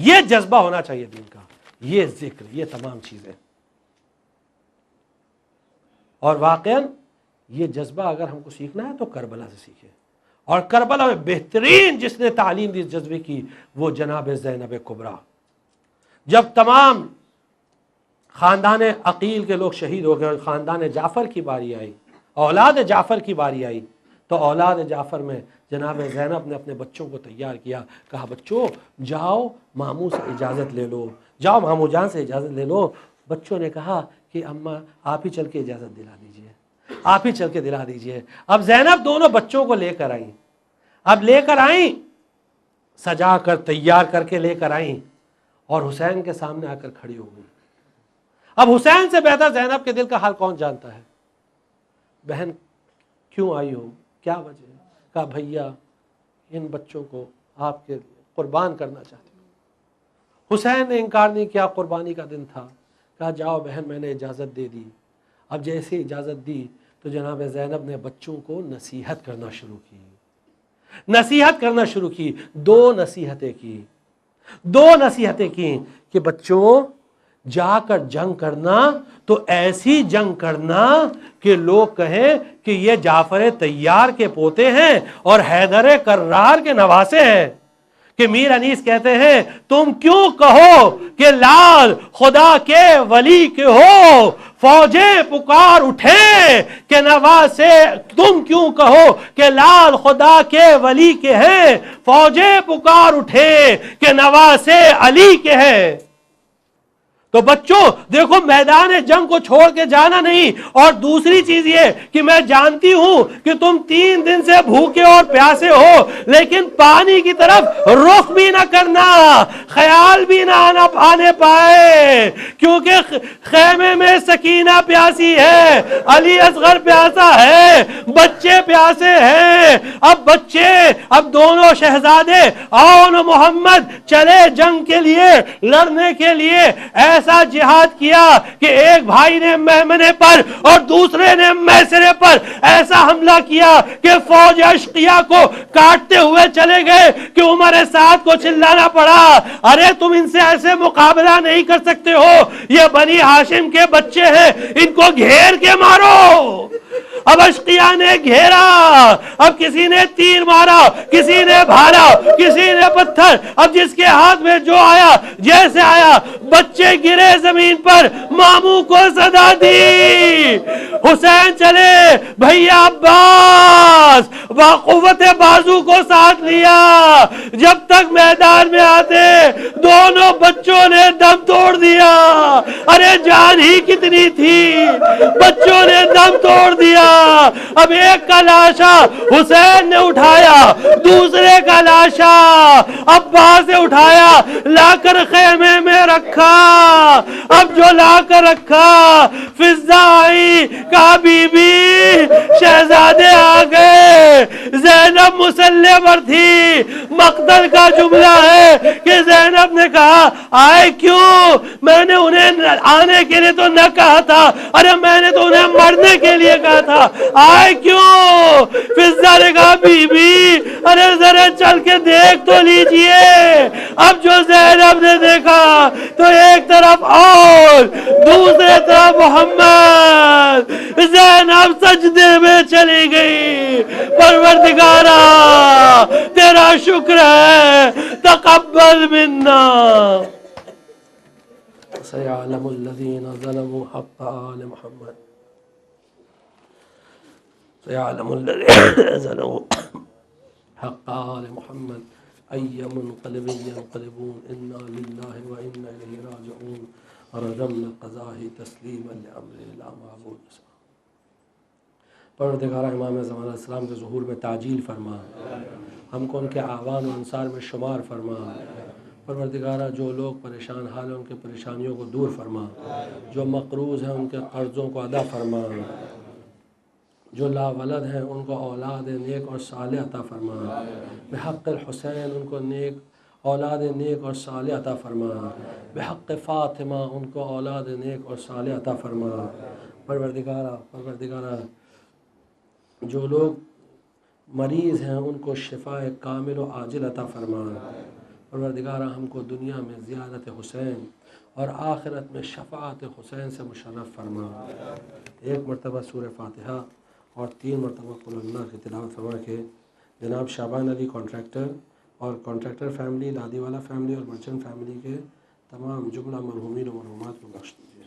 یہ جذبہ ہونا چاہیے دین کا، یہ ذکر، یہ تمام چیزیں. اور واقعاً یہ جذبہ اگر ہم کو سیکھنا ہے تو کربلا سے سیکھیں. اور کربلا میں بہترین جس نے تعلیم دی اس جذبے کی وہ جناب زینب کبریٰ. جب تمام خاندان عقیل کے لوگ شہید ہو گئے اور خاندان جعفر کی باری آئی، اولاد جعفر کی باری آئی، تو اولاد جعفر میں جناب زینب نے اپنے بچوں کو تیار کیا، کہا بچوں جاؤ ماموں سے اجازت لے لو، جاؤ ماموں جان سے اجازت لے لو. بچوں نے کہا کہ اماں آپ ہی چل کے اجازت دلا دیجئے، آپ ہی چل کے دلا دیجئے. اب زینب دونوں بچوں کو لے کر آئیں، اب لے کر آئیں، سجا کر تیار کر کے لے کر آئیں اور حسین کے سامنے آ کر کھڑی ہو گئی. اب حسین سے بہتر زینب کے دل کا حال کون جانتا ہے؟ بہن کیوں آئی ہو، کیا وجہ ہے؟ کہا بھیا ان بچوں کو آپ کے قربان کرنا چاہتی ہوں. حسین نے انکار نہیں کیا، قربانی کا دن تھا. کہا جاؤ بہن میں نے اجازت دے دی. اب جیسے اجازت دی تو جناب زینب نے بچوں کو نصیحت کرنا شروع کی، نصیحت کرنا شروع کی. دو نصیحتیں کی کہ بچوں جا کر جنگ کرنا تو ایسی جنگ کرنا کہ لوگ کہیں کہ یہ جعفر طیار کے پوتے ہیں اور حیدر کرار کے نواسے ہیں. کہ میر انیس کہتے ہیں تم کیوں کہو کہ لال خدا کے ولی کے ہو، فوجیں پکار اٹھے کہ نواسے. تم کیوں کہو کہ لال خدا کے ولی کے ہیں، فوجیں پکار اٹھے کہ نواسے علی کے ہیں. تو بچوں دیکھو میدان جنگ کو چھوڑ کے جانا نہیں. اور دوسری چیز یہ کہ میں جانتی ہوں کہ تم 3 دن سے بھوکے اور پیاسے ہو، لیکن پانی کی طرف رخ بھی نہ کرنا، خیال بھی نہ آنے پائے، کیونکہ خیمے میں سکینہ پیاسی ہے، علی اصغر پیاسا ہے، بچے پیاسے ہیں. اب دونوں شہزادے آؤ نا محمد چلے جنگ کے لیے، لڑنے کے لیے. ایسا جہاد کیا کہ ایک بھائی نے میمنے پر اور دوسرے نے میسرے پر ایسا حملہ کیا کہ فوج اشقیہ کو کاٹتے ہوئے چلے گئے کہ عمر سعد کو چلانا پڑا، ارے تم ان سے ایسے مقابلہ نہیں کر سکتے ہو، یہ بنی ہاشم کے بچے ہیں، ان کو گھیر کے مارو. اب اشقیہ نے گھیرا، اب کسی نے تیر مارا، کسی نے بھالا، کسی نے پتھر، اب جس کے ہاتھ میں جو آیا جیسے آیا، بچے گرے زمین پر، ماموں کو صدا دی. حسین چلے، بھیا عباس قوت بازو کو ساتھ لیا. جب تک میدان میں آتے دونوں بچوں نے دم توڑ دیا. ارے جان ہی کتنی تھی، بچوں نے دم توڑ دیا. اب ایک کا لاشا حسین نے اٹھایا، دوسرے کا لاشا عباس نے اٹھایا، لا کر خیمے میں رکھا. اب جو لا کر رکھا فضا آئی، کہا بی بی شہزادے آ گئے. زینب مسلح پر تھی. مقتل کا جملہ ہے کہ زینب نے کہا آئے کیوں؟ میں نے انہیں آنے کے لیے تو نہ کہا تھا، ارے میں نے تو انہیں مرنے کے لیے کہا تھا، آئے کیوں؟ فضا نے کہا بی بی ارے ذرا چل کے دیکھ تو لیجئے. اب جو زینب نے دیکھا تو ایک طرف اور دوسرے طرف محمد، زینب سجدے میں چلی گئی. پروردگارا تیرا شکر ہے، تقبل منا. سيعلم الذين ظلموا حق آل محمد، سيعلم الذين ظلموا حق آل محمد أي منقلب ينقلبون إنا لله وإنا إليه راجعون. رجمنا قضائه تسليما لأمر لا معبود سواه. پروردگار امام زمان علیہ السلام کے ظہور میں تعجیل فرما، ہم کو ان کے اعوان و انصار میں شمار فرما. پروردگارہ جو لوگ پریشان حال ہیں ان کے پریشانیوں کو دور فرما، جو مقروض ہیں ان کے قرضوں کو ادا فرما، جو لا ولد ہیں ان کو اولاد نیک اور صالح عطا فرما. بحق الحسین ان کو نیک اولاد نیک اور صالح عطا فرما. بحق فاطمہ ان کو اولاد نیک اور صالح عطا فرما. پروردگارہ جو لوگ مریض ہیں ان کو شفاء کامل و عاجل عطا فرما. پروردگارہ ہم کو دنیا میں زیارت حسین اور آخرت میں شفاعت حسین سے مشرف فرما۔ ایک مرتبہ سورہ فاتحہ اور 3 مرتبہ قل اللہ کی تلاوت فرما کے جناب شعبان علی کانٹریکٹر اور کانٹریکٹر فیملی، لادی والا فیملی اور مرچنٹ فیملی کے تمام جملہ مرحومین و مرحومات کو بخش دیجیے۔